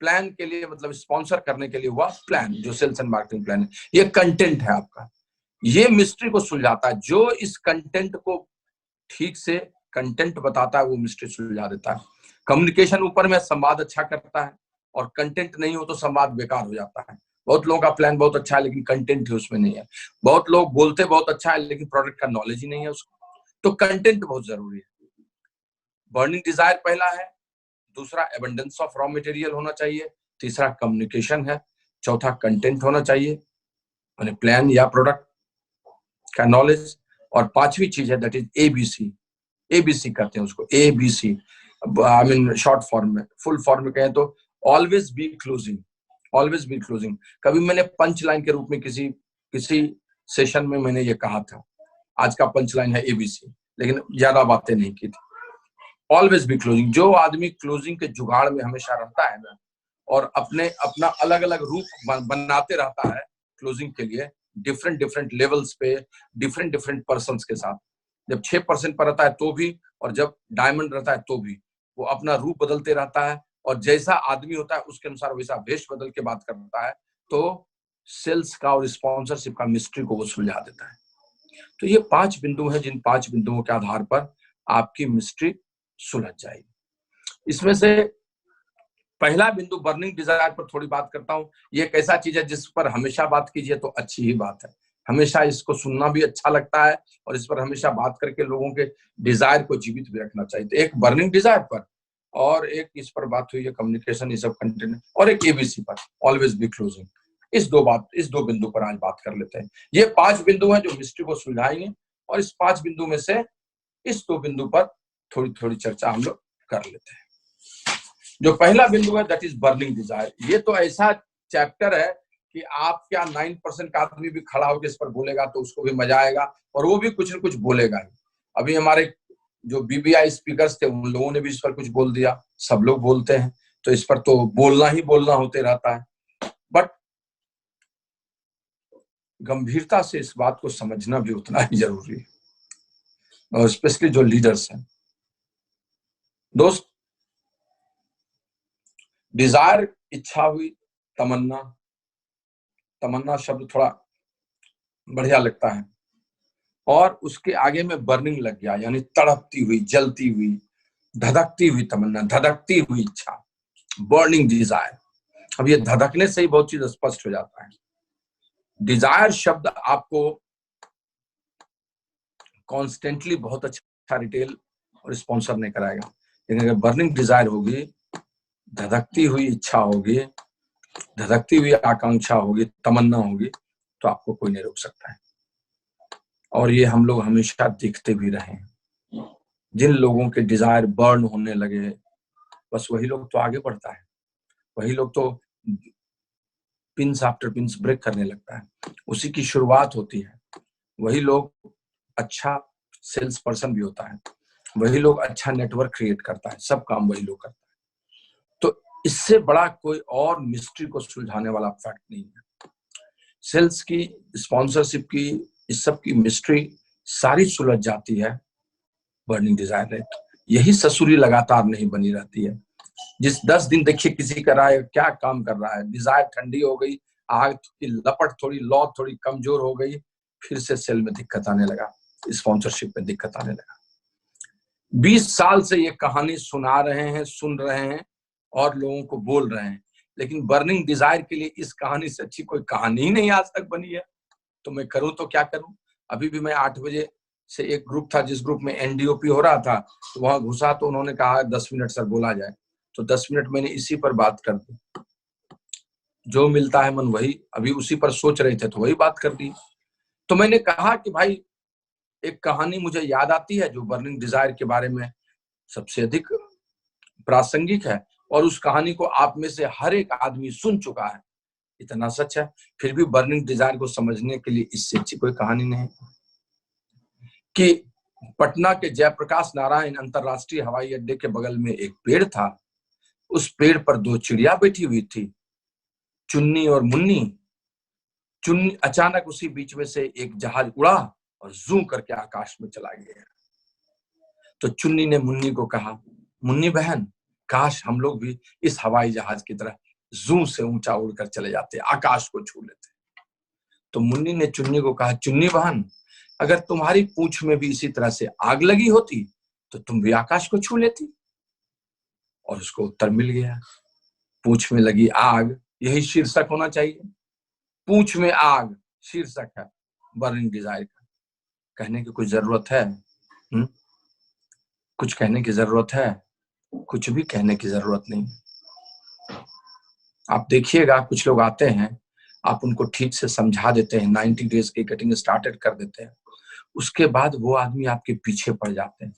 प्लान के लिए मतलब स्पॉन्सर करने के लिए हुआ प्लान, जो सेल्स एंड मार्केटिंग प्लान है, ये कंटेंट है आपका। ये मिस्ट्री को सुलझाता है। जो इस कंटेंट को ठीक से कंटेंट बताता है वो मिस्ट्री सुलझा देता है। कम्युनिकेशन ऊपर में, संवाद अच्छा करता है, और कंटेंट नहीं हो तो संवाद बेकार हो जाता है। बहुत लोगों का प्लान बहुत अच्छा है लेकिन कंटेंट ही उसमें नहीं है। बहुत लोग बोलते बहुत अच्छा है लेकिन प्रोडक्ट का नॉलेज ही नहीं है उसको। तो कंटेंट बहुत जरूरी है। बर्निंग डिजायर पहला है, दूसरा एबंडेंस ऑफ रॉ मटेरियल होना चाहिए, तीसरा कम्युनिकेशन है, चौथा कंटेंट होना चाहिए, यानी प्लान या प्रोडक्ट का नॉलेज, और पांचवी चीज है दैट इज एबीसी। एबीसी कहते हैं उसको, ABC, I mean short form में। फुल फॉर्म में कहें तो always be closing. Always be closing. कभी मैंने पंच लाइन के रूप में किसी सेशन में मैंने ये कहा था, आज का पंच लाइन है एबीसी, लेकिन ज्यादा बातें नहीं की थी। Always be closing. जो आदमी क्लोजिंग के जुगाड़ में हमेशा रहता है ना, और अपना अलग अलग रूप बनाते रहता है क्लोजिंग के लिए, डिफरेंट डिफरेंट लेवल्स पे, डिफरेंट डिफरेंट पर्सन के साथ, जब 6% पर रहता है तो भी, और जब डायमंड रहता है तो भी, वो अपना रूप बदलते रहता है, और जैसा आदमी होता है उसके अनुसार वैसा वेश बदल के बात करता है। तो सेल्स का और स्पॉन्सरशिप का मिस्ट्री को वो सुलझा देता है। तो ये 5 बिंदु हैं, जिन 5 बिंदुओं के आधार पर आपकी मिस्ट्री सुलझ जाएगी। इसमें से पहला बिंदु बर्निंग डिजायर पर थोड़ी बात करता हूं। ये एक ऐसा चीज है जिस पर हमेशा बात कीजिए तो अच्छी ही बात है। हमेशा इसको सुनना भी अच्छा लगता है, और इस पर हमेशा बात करके लोगों के डिजायर को जीवित भी रखना चाहिए। तो एक बर्निंग डिजायर पर, और एक इस पर बात हुई है कम्युनिकेशन, ये सब कंटेंट, और एक एबीसी पर, ऑलवेज बी क्लोजिंग। इस दो बिंदु पर आज बात कर लेते हैं। ये 5 बिंदु हैं जो मिस्ट्री को सुलझाएंगे, और इस 5 बिंदु में से इस 2 बिंदु पर थोड़ी थोड़ी चर्चा हम लोग कर लेते हैं। जो पहला बिंदु है दैट इज बर्निंग डिजायर। ये तो ऐसा चैप्टर है कि आप क्या 9% का आदमी भी खड़ा होकर इस पर बोलेगा तो उसको भी मजा आएगा, और वो भी कुछ न कुछ बोलेगा ही। अभी हमारे जो बीबीआई स्पीकर्स थे उन लोगों ने भी इस पर कुछ बोल दिया, सब लोग बोलते हैं, तो इस पर तो बोलना ही बोलना होते रहता है। बट गंभीरता से इस बात को समझना भी उतना ही जरूरी है, और स्पेशली जो लीडर्स हैं। दोस्त, डिजायर इच्छा हुई, तमन्ना, तमन्ना शब्द थोड़ा बढ़िया लगता है, और उसके आगे में बर्निंग लग गया, यानी तड़पती हुई, जलती हुई, धधकती हुई तमन्ना, धधकती हुई इच्छा, बर्निंग डिजायर। अब ये धधकने से ही बहुत चीज स्पष्ट हो जाता है। डिजायर शब्द आपको कॉन्स्टेंटली बहुत अच्छा रिटेल और स्पॉन्सर नहीं कराएगा, लेकिन अगर बर्निंग डिजायर होगी, धधकती हुई इच्छा होगी, धधकती हुई आकांक्षा होगी, तमन्ना होगी, तो आपको कोई नहीं रोक सकता है। और ये हम लोग हमेशा देखते भी रहे। जिन लोगों के डिजायर बर्न होने लगे, बस वही लोग तो आगे बढ़ता है, वही लोग तो पिंस आफ्टर पिंस ब्रेक करने लगता है, उसी की शुरुआत होती है। वही लोग अच्छा सेल्स पर्सन भी होता है, वही लोग अच्छा नेटवर्क क्रिएट करता है, सब काम वही लोग करता है। तो इससे बड़ा कोई और मिस्ट्री को सुलझाने वाला फैक्ट नहीं है। सेल्स की, स्पॉन्सरशिप की इस सब की मिस्ट्री सारी सुलझ जाती है बर्निंग डिजायर है। यही ससुरी लगातार नहीं बनी रहती है। जिस 10 दिन देखिए किसी का राय क्या काम कर रहा है, डिजायर ठंडी हो गई, आग की लपट थोड़ी, लौ थोड़ी कमजोर हो गई, फिर से सेल में दिक्कत आने लगा, स्पॉन्सरशिप में दिक्कत आने लगा। 20 साल से ये कहानी सुना रहे हैं, सुन रहे हैं और लोगों को बोल रहे हैं, लेकिन बर्निंग डिजायर के लिए इस कहानी से अच्छी कोई कहानी ही नहीं आज तक बनी है। तो मैं करूं तो क्या करूं? अभी भी मैं 8 बजे से एक ग्रुप था, जिस ग्रुप में एनडीओपी हो रहा था, तो वहां घुसा तो उन्होंने कहा 10 मिनट सर बोला जाए, तो 10 मिनट मैंने इसी पर बात कर दी। जो मिलता है मन वही, अभी उसी पर सोच रहे थे तो वही बात कर दी। तो मैंने कहा कि भाई एक कहानी मुझे याद आती है जो बर्निंग डिजायर के बारे में सबसे अधिक प्रासंगिक है, और उस कहानी को आप में से हर एक आदमी सुन चुका है। इतना सच है, फिर भी बर्निंग डिजायर को समझने के लिए इससे अच्छी कोई कहानी नहीं कि पटना के जयप्रकाश नारायण अंतरराष्ट्रीय हवाई अड्डे के बगल में एक पेड़ था। उस पेड़ पर 2 चिड़िया बैठी हुई थी, चुन्नी और मुन्नी। चुन्नी अचानक उसी बीच में से एक जहाज उड़ा और जू करके आकाश में चला गया। तो चुन्नी ने मुन्नी को कहा, मुन्नी बहन, काश हम लोग भी इस हवाई जहाज की तरह जू से ऊंचा उड़कर चले जाते, आकाश को छू लेते। तो मुन्नी ने चुन्नी को कहा, चुन्नी बहन, अगर तुम्हारी पूंछ में भी इसी तरह से आग लगी होती तो तुम भी आकाश को छू लेती। और उसको उत्तर मिल गया, पूंछ में लगी आग, यही शीर्षक होना चाहिए। पूंछ में आग शीर्षक है बर्निंग डिजायर का। कहने की कोई जरूरत है? कुछ कहने की जरूरत है? कुछ भी कहने की जरूरत नहीं। आप देखिएगा, कुछ लोग आते हैं, आप उनको ठीक से समझा देते हैं, 90 डेज की कटिंग स्टार्टेड कर देते हैं, उसके बाद वो आदमी आपके पीछे पड़ जाते हैं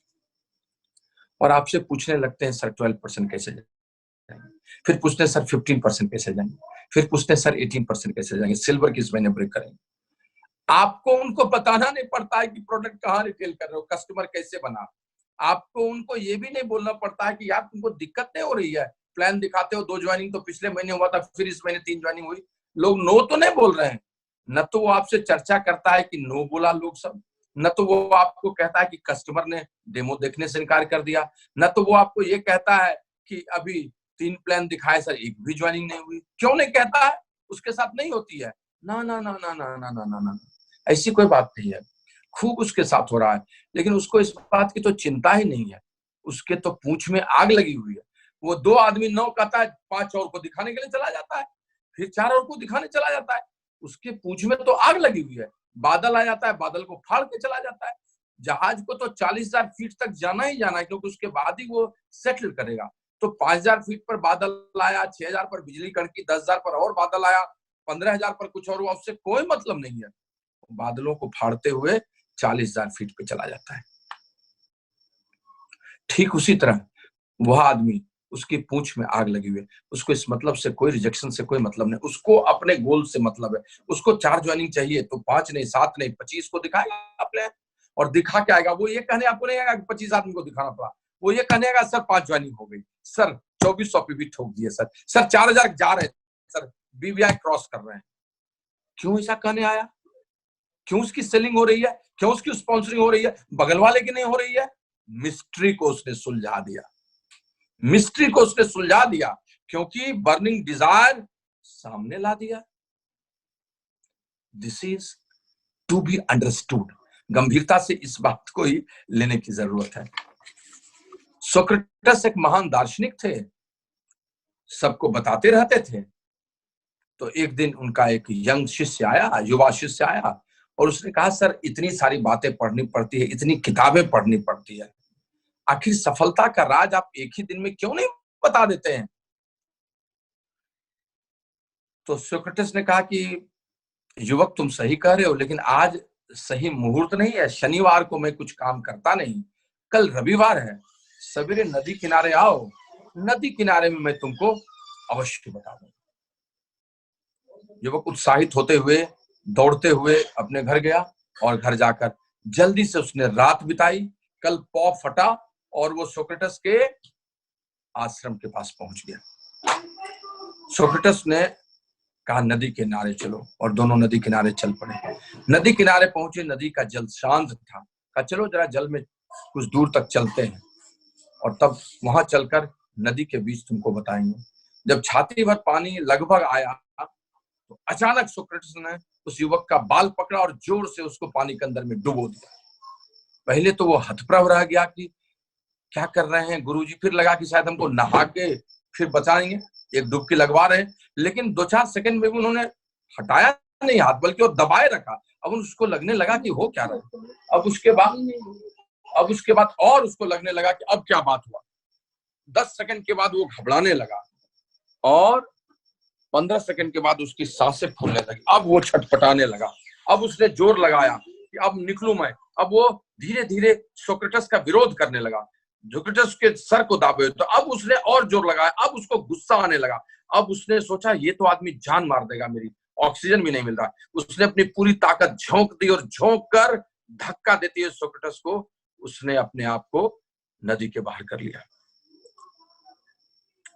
और आपसे पूछने लगते हैं, सर 12% कैसे जाएंगे, फिर पूछते हैं सर 15% कैसे जाएंगे, फिर पूछते हैं सर 18% कैसे जाएंगे, सिल्वर किस महीने ब्रेक करेंगे। आपको उनको बताना नहीं पड़ता है कि प्रोडक्ट कहाँ रिटेल कर रहे हो, कस्टमर कैसे बना। आपको उनको ये भी नहीं बोलना पड़ता है कि यार तुमको दिक्कत नहीं हो रही है, प्लान दिखाते हो 2 ज्वाइनिंग तो पिछले महीने हुआ था, फिर इस महीने 3 ज्वाइनिंग हुई। लोग नो तो नहीं बोल रहे हैं, न तो वो आपसे चर्चा करता है कि नो बोला लोग सब, न तो वो आपको कहता है कि कस्टमर ने डेमो देखने से इनकार कर दिया, न तो वो आपको ये कहता है कि अभी 3 प्लान दिखाए सर एक भी ज्वाइनिंग नहीं हुई। क्यों नहीं कहता है? उसके साथ नहीं होती है। ना ना ना ना ना ना ना ना ना, ऐसी कोई बात नहीं है। खूब उसके साथ हो रहा है, लेकिन उसको इस बात की तो चिंता ही नहीं है। उसके तो पूंछ में आग लगी हुई है। वो 2 आदमी 9 कहता है, 5 और को दिखाने के लिए चला जाता है, फिर 4 और को दिखाने चला जाता है। उसके पूंछ में तो आग लगी हुई है। बादल आ जाता है, बादल को फाड़ के चला जाता है। जहाज को तो 40,000 फीट तक जाना ही जाना है, क्योंकि उसके बाद ही वो सेटल करेगा। तो 5,000 फीट पर बादल आया, 6,000 पर बिजली कड़की, 10,000 पर और बादल आया, 15,000 पर कुछ और हुआ, उससे कोई मतलब नहीं है। बादलों को फाड़ते हुए 40,000 फीट पे चला जाता है। ठीक उसी तरह वह आदमी, उसकी पूंछ में आग लगी हुई है, उसको इस मतलब से कोई रिजेक्शन से कोई मतलब नहीं, उसको अपने गोल से मतलब है। उसको 4 ज्वाइनिंग चाहिए तो 5 नहीं, 7 नहीं, 25 को दिखाएगा प्लान, और दिखा के आएगा। वो ये कहने आपको नहीं आएगा कि 25 आदमी को दिखाना पड़ा, वो ये कहने आएगा सर 5 ज्वाइनिंग हो गई, सर 2400 पे भी ठोक दिए, सर 4,000 जा रहे, सर बीवीआई क्रॉस कर रहे हैं। क्यों ऐसा कहने आया? क्यों उसकी सेलिंग हो रही है? क्यों उसकी स्पॉन्सरिंग हो रही है? बगल वाले की नहीं हो रही है? मिस्ट्री को उसने सुलझा दिया, मिस्ट्री को उसने सुलझा दिया, क्योंकि बर्निंग डिजायर सामने ला दिया। This is to be understood. गंभीरता से इस बात को ही लेने की जरूरत है। सोक्रेटस एक महान दार्शनिक थे, सबको बताते रहते थे। तो एक दिन उनका एक यंग शिष्य आया, युवा शिष्य आया, और उसने कहा, सर इतनी सारी बातें पढ़नी पड़ती है, इतनी किताबें पढ़नी पड़ती है, आखिर सफलता का राज आप एक ही दिन में क्यों नहीं बता देते हैं? तो सोक्रेटिस ने कहा कि युवक तुम सही कह रहे हो, लेकिन आज सही मुहूर्त नहीं है, शनिवार को मैं कुछ काम करता नहीं, कल रविवार है, सवेरे नदी किनारे आओ, नदी किनारे में मैं तुमको अवश्य बता दूंगा। युवक उत्साहित होते हुए दौड़ते हुए अपने घर गया, और घर जाकर जल्दी से उसने रात बिताई। कल पौ फटा और वो सोक्रेटस के आश्रम के पास पहुंच गया। सोक्रेटस ने कहा नदी किनारे चलो, और दोनों नदी किनारे चल पड़े। नदी किनारे पहुंचे, नदी का जल शांत था। कहा चलो जरा जल में कुछ दूर तक चलते हैं, और तब वहां चलकर नदी के बीच तुमको बताएंगे। जब छाती भर पानी लगभग आया तो अचानक सोक्रेटिस ने उस युवक का बाल पकड़ा और जोर से उसको पानी के अंदर में डुबो दिया। पहले तो वो हतप्रभ रह गया कि क्या कर रहे हैं गुरुजी, फिर लगा कि शायद हमको नहा के फिर बचाएंगे, एक डुबकी लगवा रहे हैं। लेकिन 2-4 सेकंड में भी उन्होंने हटाया नहीं हाथ, बल्कि और दबाए रखा। अब उसको लगने लगा कि हो क्या रहा है। अब उसके बाद और उसको लगने लगा कि अब क्या बात हुआ। 10 सेकंड के बाद वो घबराने लगा, और 15 सेकंड के बाद उसकी सांसें फूलने लगी। अब वो छटपटाने लगा। अब उसने जोर लगाया कि अब निकलूं मैं। अब वो धीरे धीरे सोक्रेटिस का विरोध करने लगा, सोक्रेटिस के सर को दाबे। तो अब उसने और जोर लगाया। अब उसको गुस्सा आने लगा। अब उसने सोचा ये तो आदमी जान मार देगा मेरी, ऑक्सीजन भी नहीं मिल रहा। उसने अपनी पूरी ताकत झोंक दी, और झोंक कर धक्का देती है सोक्रेटिस को उसने अपने आप को नदी के बाहर कर लिया।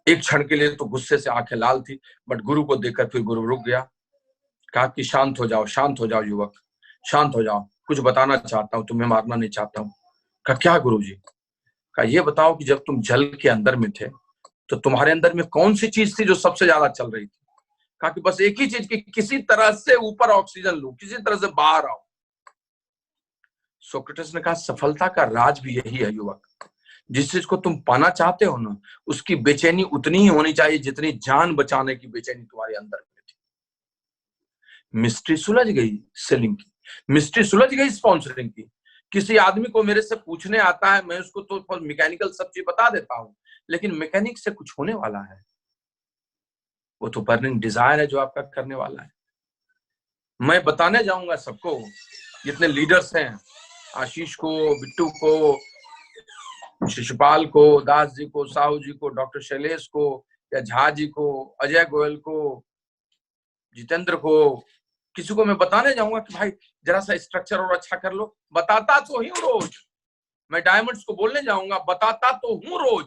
एक क्षण के लिए तो गुस्से से आंखें लाल थी, बट गुरु को देखकर फिर गुरु रुक गया। कहा कि शांत हो जाओ युवक, शांत हो जाओ, कुछ बताना चाहता हूं, तुम्हें मारना नहीं चाहता हूं। कहा क्या गुरुजी? कहा ये बताओ कि जब तुम जल के अंदर में थे तो तुम्हारे अंदर में कौन सी चीज थी जो सबसे ज्यादा चल रही थी? कहा कि बस एक ही चीज की, किसी तरह से ऊपर ऑक्सीजन लूं, किसी तरह से बाहर आओ। सोक्रेटिस ने कहा सफलता का राज भी यही है युवक, जिस चीज को तुम पाना चाहते हो ना, उसकी बेचैनी उतनी ही होनी चाहिए जितनी जान बचाने की बेचैनी तुम्हारे अंदर में थी। मिस्ट्री सुलझ गई सेलिंग की, मिस्ट्री सुलझ गई स्पॉन्सरिंग की। किसी आदमी को मेरे से पूछने आता है, मैं उसको तो मैकेनिकल सब चीज बता देता हूं, लेकिन मैकेनिक से कुछ होने वाला है, वो तो बर्निंग डिजायर है जो आपका करने वाला है। मैं बताने जाऊंगा सबको, जितने लीडर्स हैं, आशीष को, बिट्टू को, शिशुपाल को, दास जी को, साहू जी को, डॉक्टर शैलेश को, या झा जी को, अजय गोयल को, जितेंद्र को, किसी को मैं बताने जाऊंगा कि भाई जरा सा स्ट्रक्चर और अच्छा कर लो। बताता तो हूं रोज, मैं डायमंड्स को बोलने जाऊंगा, बताता तो हूं रोज,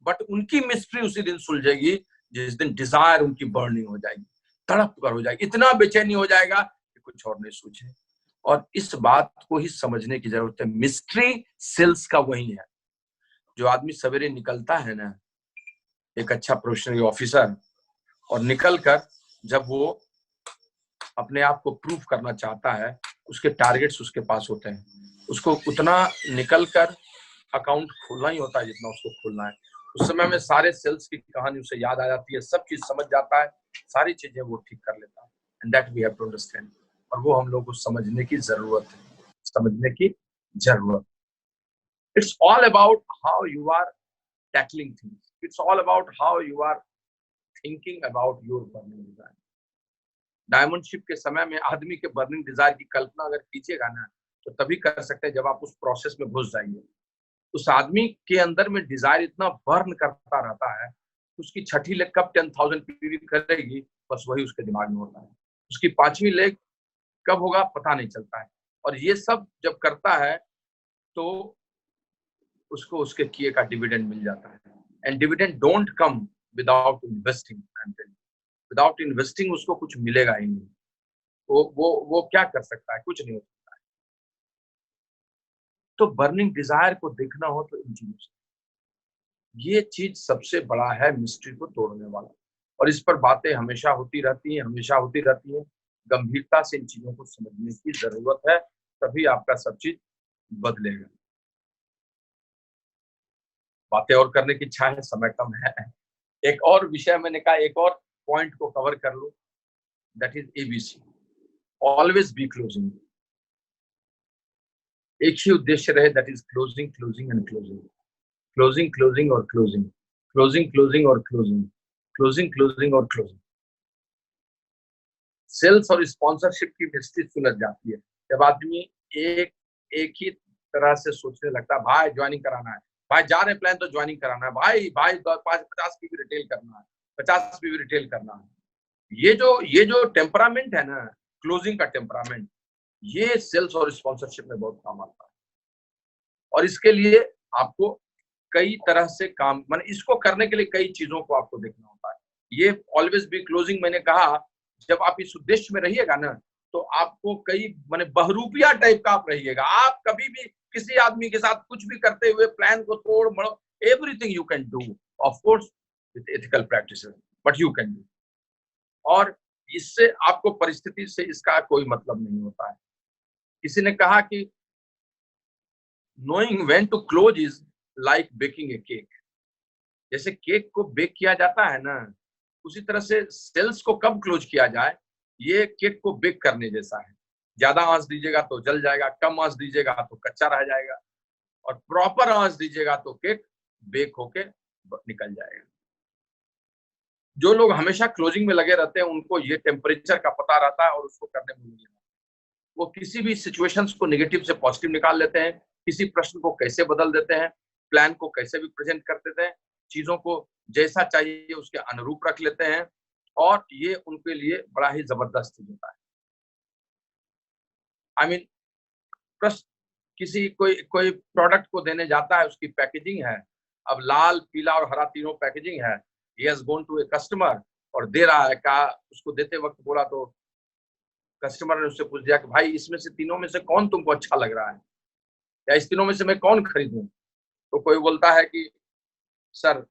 बट उनकी मिस्ट्री उसी दिन सुलझेगी जिस दिन डिजायर उनकी बर्निंग हो जाएगी, तड़प कर हो जाएगी, इतना बेचैनी हो जाएगा कि कुछ और नहीं सोचे। और इस बात को ही समझने की जरूरत है। मिस्ट्री सेल्स का वही है। जो आदमी सवेरे निकलता है ना, एक अच्छा प्रोफेशनल ऑफिसर, और निकलकर जब वो अपने आप को प्रूव करना चाहता है, उसके टारगेट्स उसके पास होते हैं, उसको उतना निकलकर अकाउंट खोलना ही होता है जितना उसको खोलना है। उस समय में सारे सेल्स की कहानी उसे याद आ जाती है, सब चीज समझ जाता है, सारी चीजें वो ठीक कर लेता है। And that we have to understand, और वो हम लोग को समझने की जरूरत है, समझने की जरूरत। It's all about how you are tackling things, it's all about how you are thinking about your burning desire. Diamondship के समय में आदमी के बर्निंग डिजायर की कल्पना अगर कीजिएगा ना, तो तभी कर सकते हैं जब आप उस प्रोसेस में घुस जाएंगे। उस आदमी के अंदर में डिजायर इतना बर्न करता रहता है, उसकी छठी लेग कब 10,000 पीवी करेगी, बस वही उसके दिमाग में होता है। उसकी 5वीं लेग कब होगा पता नहीं चलता है। और ये सब जब करता है तो उसको उसके किए का डिविडेंड मिल जाता है। And dividend don't come without investing, without investing उसको कुछ मिलेगा ही नहीं। वो क्या कर सकता है? कुछ नहीं हो सकता है। तो बर्निंग डिजायर को देखना हो तो इन चीजों से, ये चीज सबसे बड़ा है मिस्ट्री को तोड़ने वाला। और इस पर बातें हमेशा होती रहती हैं। गंभीरता से इन चीजों को समझने की जरूरत है, तभी आपका सब चीज बदलेगा। बातें और करने की इच्छा है, समय कम है। एक और विषय मैंने कहा, एक और पॉइंट को कवर कर लो, that is ABC, always be closing. एक ही उद्देश्य रहे, that is closing, closing and closing, closing, closing और क्लोजिंग, क्लोजिंग, क्लोजिंग और क्लोजिंग, क्लोजिंग, क्लोजिंग और क्लोजिंग। सेल्स और स्पॉन्सरशिप की मिस्ट्री सुलझ जाती है जब आदमी एक एक ही तरह से सोचने लगता है, भाई ज्वाइनिंग कराना है, भाई जा रहे प्लान तो ज्वाइनिंग कराना है, भाई 50 पीवी रिटेल करना है, 50 पीवी रिटेल करना है। ये जो टेम्परामेंट है ना, क्लोजिंग का टेम्परामेंट, ये सेल्स और स्पॉन्सरशिप में बहुत काम आता है। और इसके लिए आपको कई तरह से काम, इसको करने के लिए कई चीजों को आपको देखना होता है। ये ऑलवेज बी क्लोजिंग मैंने कहा जब आप इस उद्देश्य में रहिएगा ना, तो आपको कई माने बहरूपिया टाइप का आप रहिएगा। आप कभी भी किसी आदमी के साथ कुछ भी करते हुए प्लान को तोड़ मड़ो, everything you can do, of course with ethical practices, but you can do. और इससे आपको परिस्थिति से इसका कोई मतलब नहीं होता है। किसी ने कहा कि knowing when to close is like baking a cake। जैसे केक को बेक किया जाता है ना, उसी तरह से सेल्स को कब क्लोज किया जाए, ये केक को बेक करने जैसा है। ज्यादा आंच दीजिएगा तो जल जाएगा, कम आंच दीजिएगा तो कच्चा रह जाएगा, और प्रॉपर आंच दीजिएगा तो केक बेक होके निकल जाएगा। जो लोग हमेशा क्लोजिंग में लगे रहते हैं, उनको ये टेम्परेचर का पता रहता है और उसको करने में नहीं, वो किसी भी सिचुएशंस को नेगेटिव से पॉजिटिव निकाल लेते हैं, किसी प्रश्न को कैसे बदल देते हैं, प्लान को कैसे भी प्रेजेंट कर देते हैं, चीजों को जैसा चाहिए उसके अनुरूप रख लेते हैं, और ये उनके लिए बड़ा ही जबरदस्त चीज होता है। आई मीन प्रश्न किसी कोई प्रोडक्ट को देने जाता है, उसकी पैकेजिंग है, अब लाल पीला और हरा तीनों पैकेजिंग है, he has gone to a customer और दे रहा है, कहा उसको देते वक्त बोला तो कस्टमर ने उससे पूछ दिया कि भाई इसमें से तीनों में से कौन तुमको अच्छा लग रहा है, या इस तीनों में से मैं कौन खरीदूं? तो कोई बोलता है कि सर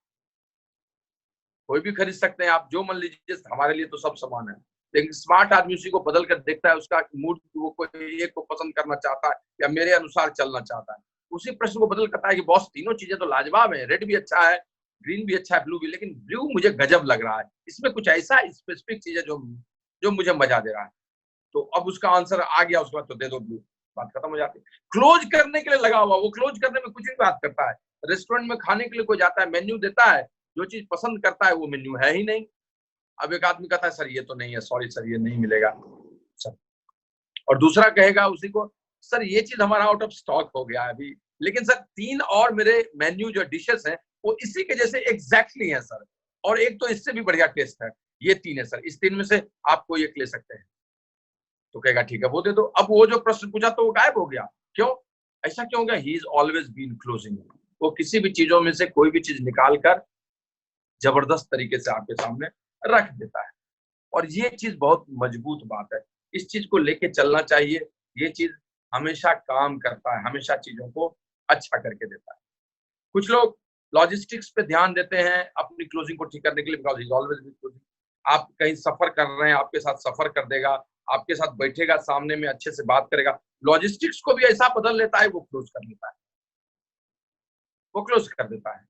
कोई भी खरीद सकते हैं, आप जो मन लीजिए, हमारे लिए तो सब समान है। लेकिन स्मार्ट आदमी उसी को बदल कर देखता है, उसका मूड, वो कोई एक को पसंद करना चाहता है या मेरे अनुसार चलना चाहता है, उसी प्रश्न को बदल करता है कि बॉस तीनों चीजें तो लाजवाब है, रेड भी अच्छा है, ग्रीन भी अच्छा है, ब्लू भी, लेकिन ब्लू मुझे गजब लग रहा है, इसमें कुछ ऐसा स्पेसिफिक चीज है जो मुझे मजा दे रहा है। तो अब उसका आंसर आ गया, उसके बाद तो दे दो ब्लू, बात खत्म हो जाती है। क्लोज करने के लिए लगा हुआ, वो क्लोज करने में कुछ भी बात करता है। रेस्टोरेंट में खाने के लिए कोई जाता है, मेन्यू देता है, जो चीज पसंद करता है वो मेन्यू है ही नहीं। अब एक आदमी कहता है सर ये तो नहीं है, सॉरी सर ये नहीं मिलेगा सर, और दूसरा कहेगा उसी को सर ये चीज हमारा आउट ऑफ स्टॉक हो गया है अभी, लेकिन सर 3 और मेरे मेन्यू जो डिशेस हैं वो इसी के जैसे एग्जैक्टली हैं सर, और एक तो इससे भी बढ़िया टेस्ट है, ये 3 है सर, इस 3 में से आप कोई एक ले सकते हैं। तो कहेगा ठीक है वो दे दो। अब वो जो प्रश्न पूछा तो वो गायब हो गया, क्यों? ऐसा क्यों हो गया? He is always been closing. वो किसी भी चीजों में से कोई भी चीज निकाल कर जबरदस्त तरीके से आपके सामने रख देता है, और ये चीज बहुत मजबूत बात है, इस चीज को लेके चलना चाहिए। ये चीज हमेशा काम करता है, हमेशा चीजों को अच्छा करके देता है। कुछ लोग लॉजिस्टिक्स पे ध्यान देते हैं अपनी क्लोजिंग को ठीक करने के लिए, because he is always been closing. आप कहीं सफर कर रहे हैं, आपके साथ सफर कर देगा, आपके साथ बैठेगा, सामने में अच्छे से बात करेगा, लॉजिस्टिक्स को भी ऐसा बदल लेता है, वो क्लोज कर लेता है, वो क्लोज कर देता है,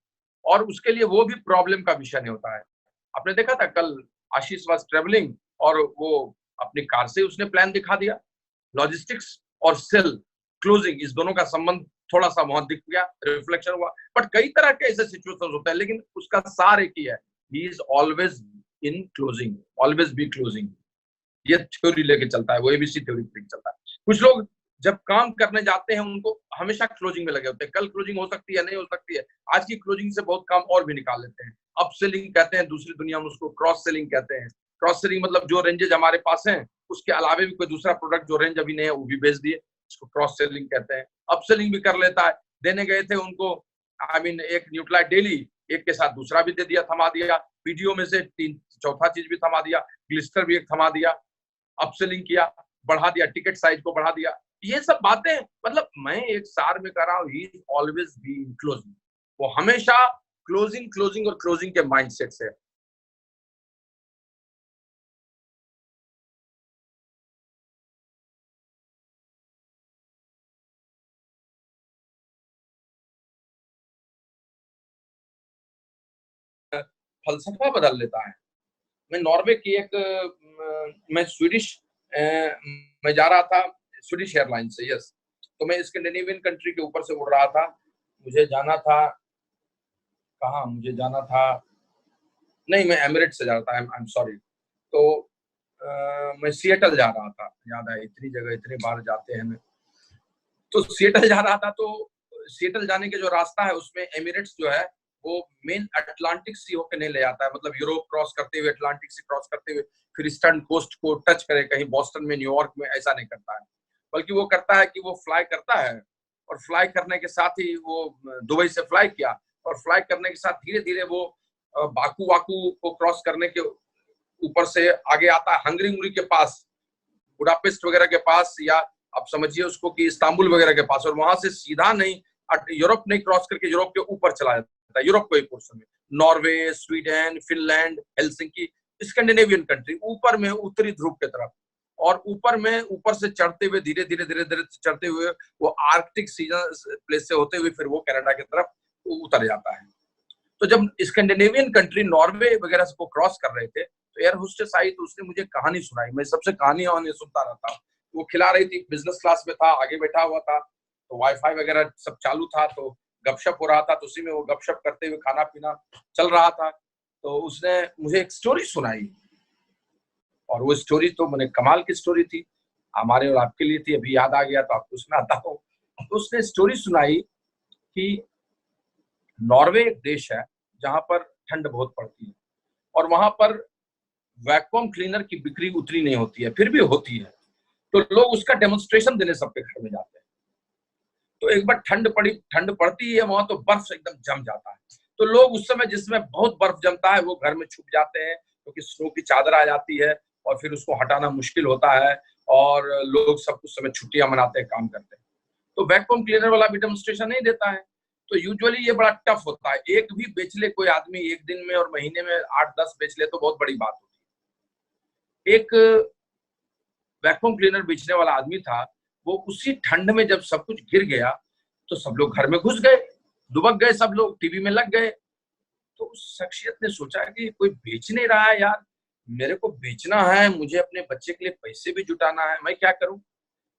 और उसके लिए वो भी प्रॉब्लम का विषय नहीं होता है। आपने देखा था कल आशीष वाज ट्रेवलिंग, और वो अपनी कार से उसने प्लान दिखा दिया। लॉजिस्टिक्स और सेल क्लोजिंग, इस दोनों का संबंध थोड़ा सा वहां दिख गया, रिफ्लेक्शन हुआ, बट कई तरह के ऐसे सिचुएशन होते हैं, लेकिन उसका सार एक ही है, ही is always in closing, always be closing. ये थ्योरी लेके चलता है, वो एबीसी थ्योरी लेके चलता है। कुछ लोग जब काम करने जाते हैं उनको हमेशा क्लोजिंग में लगे होते हैं, कल क्लोजिंग हो सकती है, नहीं हो सकती है, आज की क्लोजिंग से बहुत काम और भी निकाल लेते हैं। अप सेलिंग कहते हैं दूसरी दुनिया में, उसको क्रॉस सेलिंग कहते हैं। क्रॉस सेलिंग मतलब जो रेंजेज हमारे पास हैं उसके अलावे भी कोई दूसरा प्रोडक्ट जो रेंज अभी नहीं है वो भी बेच दिए, इसको क्रॉस सेलिंग कहते हैं। अप सेलिंग भी कर लेता है, देने गए थे उनको आई मीन एक न्यूट्रालाइट डेली, एक के साथ दूसरा भी दे दिया, थमा दिया, वीडियो में से चौथा चीज भी थमा दिया, ग्लिस्टर भी एक थमा दिया, अपसेलिंग किया, बढ़ा दिया, टिकट साइज को बढ़ा दिया। ये सब बातें, मतलब मैं एक सार में कर रहा हूँ, ही इज ऑलवेज बीइंग क्लोजिंग, वो हमेशा क्लोजिंग क्लोजिंग और क्लोजिंग के माइंडसेट से। फलसफा बदल लेता है। मैं नॉर्वे की मैं स्वीडिश मैं जा रहा था स्वीडिश एयरलाइन से, यस, तो मैं स्कैंडिनेवियन कंट्री के ऊपर से उड़ रहा था, मुझे जाना था कहाँ, मुझे जाना था, नहीं मैं एमिरेट्स से जा रहा था, आई एम सॉरी। तो मैं सिएटल जा रहा था, याद है, इतनी जगह इतने बार जाते हैं। तो सिएटल जा रहा था, तो सिएटल जाने के जो रास्ता है उसमें एमिरेट्स जो है वो मेन अटलांटिक सी होकर नहीं ले जाता है, मतलब यूरोप क्रॉस करते हुए, अटलांटिक सी क्रॉस करते हुए फिर ईस्टर्न कोस्ट को टच करे, कहीं बॉस्टन में, न्यूयॉर्क में, ऐसा नहीं करता है। बल्कि वो करता है कि वो फ्लाई करता है, और फ्लाई करने के साथ ही वो दुबई से फ्लाई किया, और फ्लाई करने के साथ धीरे धीरे वो बाकू वाकू को क्रॉस करने के ऊपर से आगे आता है हंगरी के पास, बुडापेस्ट वगैरह के पास, या आप समझिए उसको कि इस्तांबुल वगैरह के पास, और वहां से सीधा नहीं यूरोप नहीं क्रॉस करके यूरोप के ऊपर चला जाता है, यूरोप के पोर्शन में Norway, Sweden, Finland, Helsinki, Scandinavian country, ऊपर में उत्तरी ध्रुव की तरफ, और ऊपर में ऊपर से चढ़ते हुए धीरे धीरे धीरे धीरे चढ़ते हुए वो आर्कटिक सीजन प्लेस से होते हुए फिर वो कनाडा की तरफ उतर जाता है। तो जब स्कैंडिनेवियन कंट्री नॉर्वे वगैरह को क्रॉस कर रहे थे तो एयर होस्टेस आई, तो उसने मुझे कहानी सुनाई। मैं सबसे कहानियां सुनता रहता हूँ। वो खिला रही थी, बिजनेस क्लास में था, आगे बैठा हुआ था, तो वाईफाई वगैरह सब चालू था, तो गपशप हो रहा था, तो उसी में वो गपशप करते हुए खाना पीना चल रहा था। तो उसने मुझे एक स्टोरी सुनाई, और वो स्टोरी तो मैंने कमाल की स्टोरी थी, हमारे और आपके लिए थी, अभी याद आ गया तो आपको सुनाता हूँ। तो उसने स्टोरी सुनाई कि नॉर्वे एक देश है जहां पर ठंड बहुत पड़ती है, और वहां पर वैक्यूम क्लीनर की बिक्री उतनी नहीं होती है, फिर भी होती है, तो लोग उसका डेमोन्स्ट्रेशन देने सबके घर में जाते हैं। तो एक बार ठंड पड़ती है वहां, तो बर्फ एकदम जम जाता है, तो लोग उस समय जिसमें बहुत बर्फ जमता है वो घर में छुप जाते हैं, क्योंकि स्नो की चादर आ जाती है और फिर उसको हटाना मुश्किल होता है, और लोग सब उस समय छुट्टियां मनाते हैं, काम करते हैं। तो वैक्यूम क्लीनर वाला भी डेमोन्स्ट्रेशन नहीं देता है। तो यूजुअली ये बड़ा टफ होता है, एक भी बेच ले कोई आदमी एक दिन में और महीने में 8-10 बेच ले तो बहुत बड़ी बात होती है। एक वैक्यूम क्लीनर बेचने वाला आदमी था, वो उसी ठंड में जब सब कुछ गिर गया तो सब लोग घर में घुस गए, दुबक गए, सब लोग टीवी में लग गए। तो उस शख्सियत ने सोचा कि कोई बेच नहीं रहा है यार, मेरे को बेचना है, मुझे अपने बच्चे के लिए पैसे भी जुटाना है, मैं क्या करूं।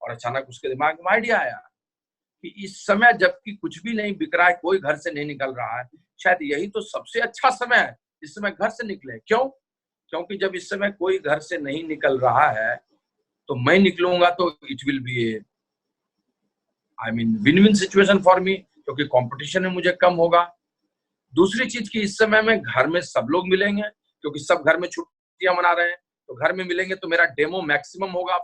और अचानक उसके दिमाग में आइडिया आया कि इस समय जबकि कुछ भी नहीं बिक रहा है, कोई घर से नहीं निकल रहा है, शायद यही तो सबसे अच्छा समय है, इस समय घर से निकले। क्यों? क्योंकि जब इस समय कोई घर से नहीं निकल रहा है तो मैं निकलूंगा तो it will be a win win situation for me, क्योंकि कंपटीशन में मुझे कम होगा। दूसरी चीज की इस समय में घर में सब लोग मिलेंगे, क्योंकि सब घर में छुट्टियां मना रहे हैं, तो घर में मिलेंगे तो मेरा डेमो मैक्सिमम होगा,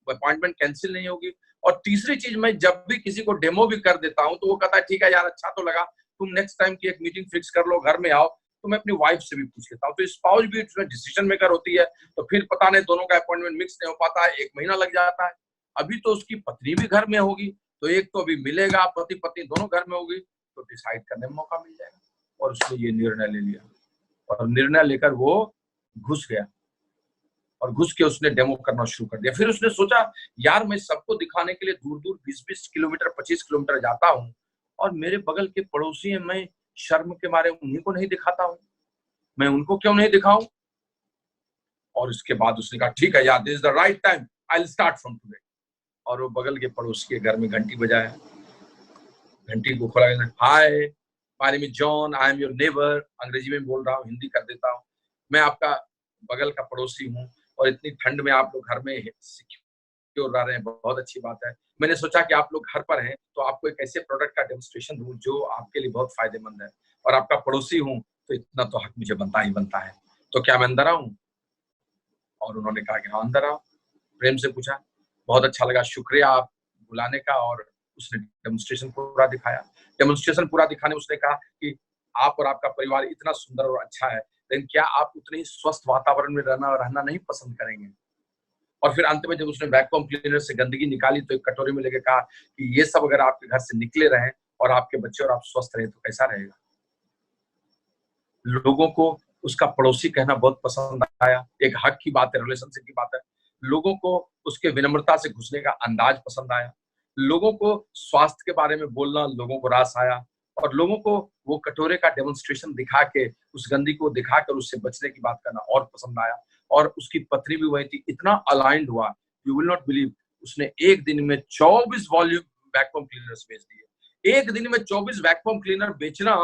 अपॉइंटमेंट कैंसिल नहीं होगी। और तीसरी चीज, मैं जब भी किसी को डेमो भी कर देता हूं तो वो कहता है ठीक है यार, अच्छा तो लगा, तुम नेक्स्ट टाइम की एक मीटिंग फिक्स कर लो, घर में आओ। तो मैं अपनी वाइफ से भी पूछ लेता हूँ, तो स्पाउस भी इसमें डिसीजन मेकर होती है, तो फिर पता नहीं दोनों का अपॉइंटमेंट मिक्स नहीं हो पाता है, 1 महीना लग जाता है। अभी तो उसकी पत्नी भी घर में होगी, तो एक तो अभी मिलेगा, पति पत्नी दोनों घर में होगी, तो डिसाइड करने में मौका मिल जाएगा। और उसने ये निर्णय ले लिया, और निर्णय लेकर वो घुस गया, और घुस के उसने डेमो करना शुरू कर दिया। फिर उसने सोचा यार, मैं सबको दिखाने के लिए दूर दूर 20-20 किलोमीटर 25 किलोमीटर जाता हूँ, और मेरे बगल के पड़ोसी हैं, मैं शर्म के मारे उन्हीं को नहीं दिखाता हूँ, मैं उनको क्यों नहीं दिखाऊं। और उसके बाद उसने कहा ठीक है यार, this is the right time, I will start from today. और वो बगल के पड़ोसी के घर में घंटी बजाया, घंटी को खोला, hi my name is John, I am your neighbour, अंग्रेजी में बोल रहा हूँ, हिंदी कर देता हूँ, मैं आपका बगल का पड़ोसी हूँ, और इतनी ठंड में आप लोग घर में सिक्योर रह रहे हैं, बहुत अच्छी बात है। मैंने सोचा कि आप लोग घर पर हैं तो आपको एक ऐसे प्रोडक्ट का डेमोन्स्ट्रेशन दूं जो आपके लिए बहुत फायदेमंद है, और आपका पड़ोसी हूँ तो इतना तो हक मुझे बनता ही बनता है, तो क्या मैं अंदर आऊं? और उन्होंने कहा कि हाँ अंदर आओ। प्रेम से पूछा, बहुत अच्छा लगा, शुक्रिया आप बुलाने का। और उसने डेमोन्स्ट्रेशन पूरा दिखाया। डेमोन्स्ट्रेशन पूरा दिखाने उसने कहा कि आप और आपका परिवार इतना सुंदर और अच्छा है, लेकिन क्या आप उतने ही स्वस्थ वातावरण में रहना नहीं पसंद करेंगे? और फिर अंत में जब उसने वैक्यूम क्लीनर से गंदगी निकाली तो एक कटोरी में लेके कहा कि ये सब अगर आपके घर से निकले रहे और आपके बच्चे और आप स्वस्थ रहे तो कैसा रहेगा। लोगों को उसका पड़ोसी कहना बहुत पसंद आया, एक हक की बात है, रिलेशनशिप की बात है। लोगों को उसके विनम्रता से घुसने का अंदाज पसंद आया, लोगों को स्वास्थ्य के बारे में बोलना लोगों को रास आया, और लोगों को वो कटोरे का डेमोन्स्ट्रेशन दिखा के, उस गंदगी को दिखाकर उससे बचने की बात करना और पसंद आया। और उसकी पत्नी भी वही थी, इतना अलाइंड हुआ, यू विल नॉट बिलीव, उसने एक दिन में 24 वॉल्यूम वैक्यूम क्लीनर्स बेच दिए। एक दिन में 24 वैक्यूम क्लीनर बेचना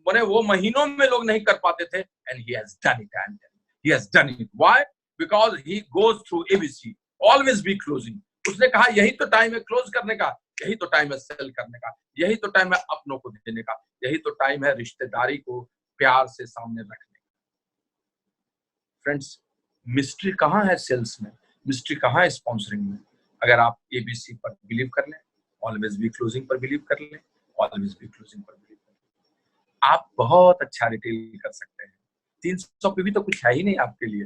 मैंने वो महीनों में लोग नहीं कर पाते थे, and he has done it, and he has done it. Why? Because he goes through ABC, always be closing. उसने कहा यही तो टाइम है क्लोज करने का, यही तो टाइम है सेल करने का, यही तो टाइम है अपनों को देने का, यही तो टाइम है रिश्तेदारी को प्यार से सामने रखने का। फ्रेंड्स, मिस्ट्री कहाँ है सेल्स में, मिस्ट्री कहाँ है स्पॉन्सरिंग में? अगर आप एबीसी पर बिलीव कर लें, ऑलवेज बी क्लोजिंग पर बिलीव कर लें, ऑलवेज बी क्लोजिंग पर बिलीव कर लें, आप बहुत अच्छा रिटेल कर सकते हैं। 300 पे भी तो कुछ है ही नहीं आपके लिए।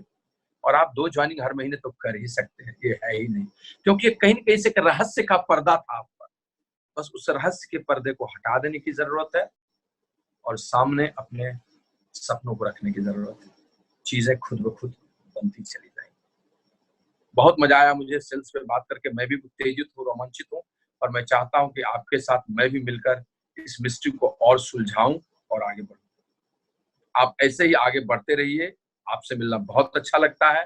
और आप 2 ज्वाइनिंग हर महीने तो कर ही सकते हैं, ये है ही नहीं, क्योंकि कहीं न कहीं से एक रहस्य का पर्दा था आप पर। बस उस रहस्य के पर्दे को हटा देने की ज़रूरत है और सामने अपने सपनों को रखने की ज़रूरत है। चीज़ें खुद ब खुद बनती चली जाएँगी। बहुत मज़ा आया मुझे सेल्स पे बात करके, मैं भी उत्तेजित हूँ, रोमांचित हूँ और मैं चाहता हूँ कि आपके साथ मैं भी मिलकर इस मिस्ट्री को और सुलझाऊँ और आगे बढ़ूँ। आप ऐसे ही आगे बढ़ते रहिए, आपसे मिलना बहुत अच्छा लगता है।